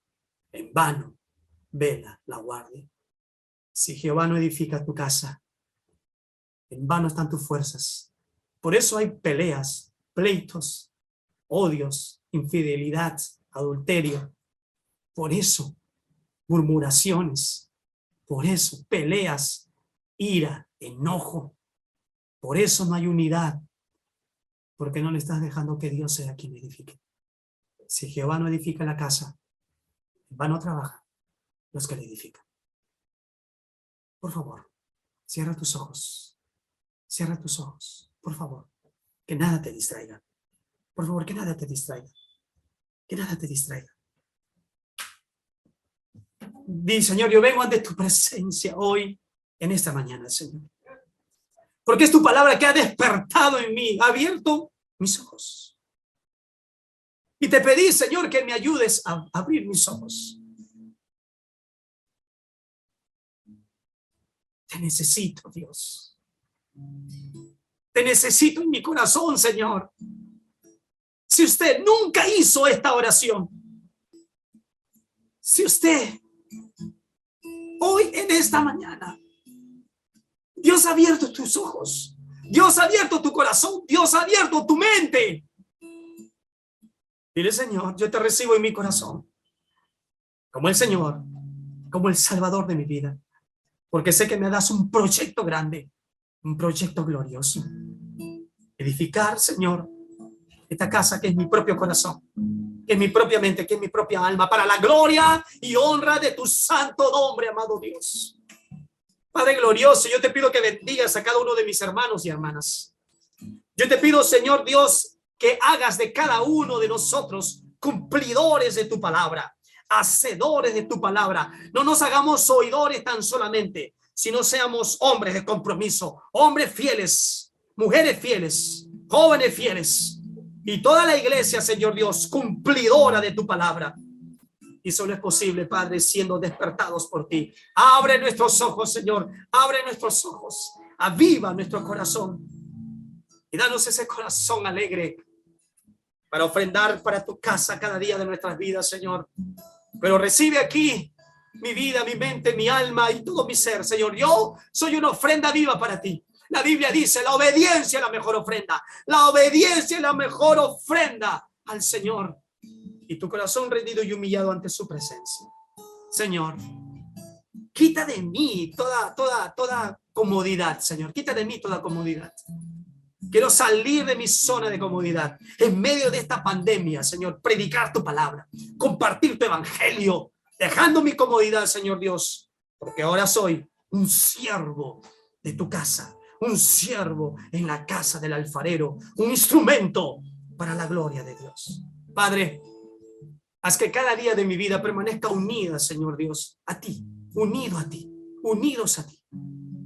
En vano vela la guardia. Si Jehová no edifica tu casa, en vano están tus fuerzas. Por eso hay peleas, pleitos, odios, infidelidad, adulterio. Por eso murmuraciones. Por eso peleas, ira, enojo. Por eso no hay unidad. Porque no le estás dejando que Dios sea quien edifique. Si Jehová no edifica la casa, en vano trabajan los que le edifican. Por favor, cierra tus ojos. Cierra tus ojos. Por favor, que nada te distraiga. Por favor, que nada te distraiga. Que nada te distraiga. Di, Señor, yo vengo ante tu presencia hoy, en esta mañana, Señor. Porque es tu palabra que ha despertado en mí, ha abierto mis ojos. Y te pedí, Señor, que me ayudes a abrir mis ojos. Te necesito, Dios. Te necesito en mi corazón, Señor. Si usted nunca hizo esta oración, si usted hoy en esta mañana, Dios ha abierto tus ojos, Dios ha abierto tu corazón, Dios ha abierto tu mente. Dile, Señor, yo te recibo en mi corazón como el Señor, como el Salvador de mi vida, porque sé que me das un proyecto grande, un proyecto glorioso. Edificar, Señor, esta casa que es mi propio corazón, que es mi propia mente, que es mi propia alma, para la gloria y honra de tu santo nombre, amado Dios. Padre glorioso, yo te pido que bendigas a cada uno de mis hermanos y hermanas. Yo te pido, Señor Dios, que hagas de cada uno de nosotros cumplidores de tu palabra, hacedores de tu palabra. No nos hagamos oidores tan solamente, sino seamos hombres de compromiso, hombres fieles, mujeres fieles, jóvenes fieles, y toda la iglesia, Señor Dios, cumplidora de tu palabra. Y solo es posible, Padre, siendo despertados por ti. Abre nuestros ojos, Señor, abre nuestros ojos, aviva nuestro corazón y danos ese corazón alegre para ofrendar para tu casa cada día de nuestras vidas, Señor. Pero recibe aquí mi vida, mi mente, mi alma y todo mi ser, Señor. Yo soy una ofrenda viva para ti. La Biblia dice, la obediencia es la mejor ofrenda. La obediencia es la mejor ofrenda al Señor. Y tu corazón rendido y humillado ante su presencia. Señor, quita de mí toda comodidad, Señor. Quita de mí toda comodidad. Quiero salir de mi zona de comodidad. En medio de esta pandemia, Señor, predicar tu palabra, compartir tu evangelio, dejando mi comodidad, Señor Dios, porque ahora soy un siervo de tu casa, un siervo en la casa del alfarero, un instrumento para la gloria de Dios. Padre, haz que cada día de mi vida permanezca unida, Señor Dios, a ti, unido a ti, unidos a ti.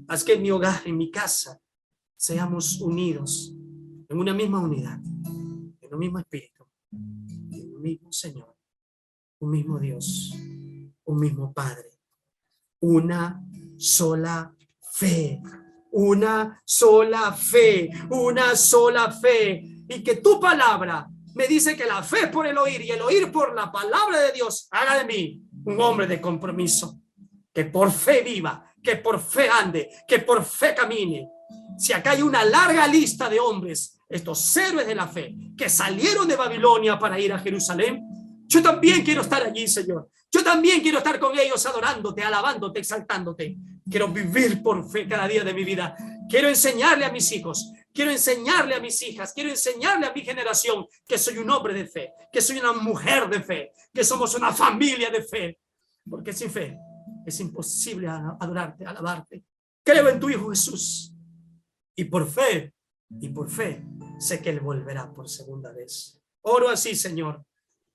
Haz que en mi hogar, en mi casa, seamos unidos en una misma unidad, en un mismo espíritu, en un mismo Señor, un mismo Dios, un mismo Padre, una sola fe, una sola fe, una sola fe. Y que tu palabra me dice que la fe por el oír y el oír por la palabra de Dios haga de mí un hombre de compromiso, que por fe viva, que por fe ande, que por fe camine. Si acá hay una larga lista de hombres, estos héroes de la fe, que salieron de Babilonia para ir a Jerusalén, yo también quiero estar allí, Señor. Yo también quiero estar con ellos adorándote, alabándote, exaltándote. Quiero vivir por fe cada día de mi vida. Quiero enseñarle a mis hijos, quiero enseñarle a mis hijas, quiero enseñarle a mi generación que soy un hombre de fe, que soy una mujer de fe, que somos una familia de fe. Porque sin fe es imposible adorarte, alabarte. Creo en tu Hijo Jesús. Y por fe, sé que Él volverá por segunda vez. Oro así, Señor,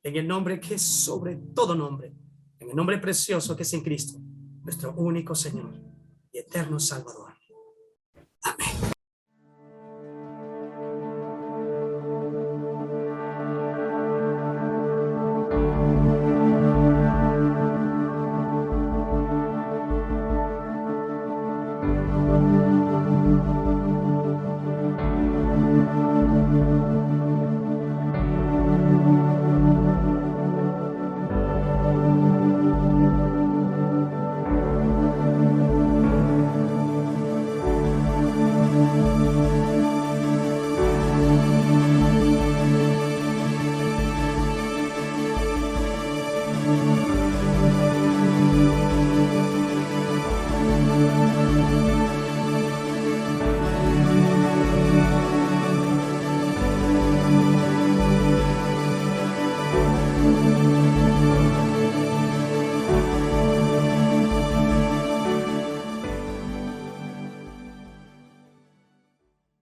en el nombre que es sobre todo nombre, en el nombre precioso que es en Cristo, nuestro único Señor y eterno Salvador. Amén.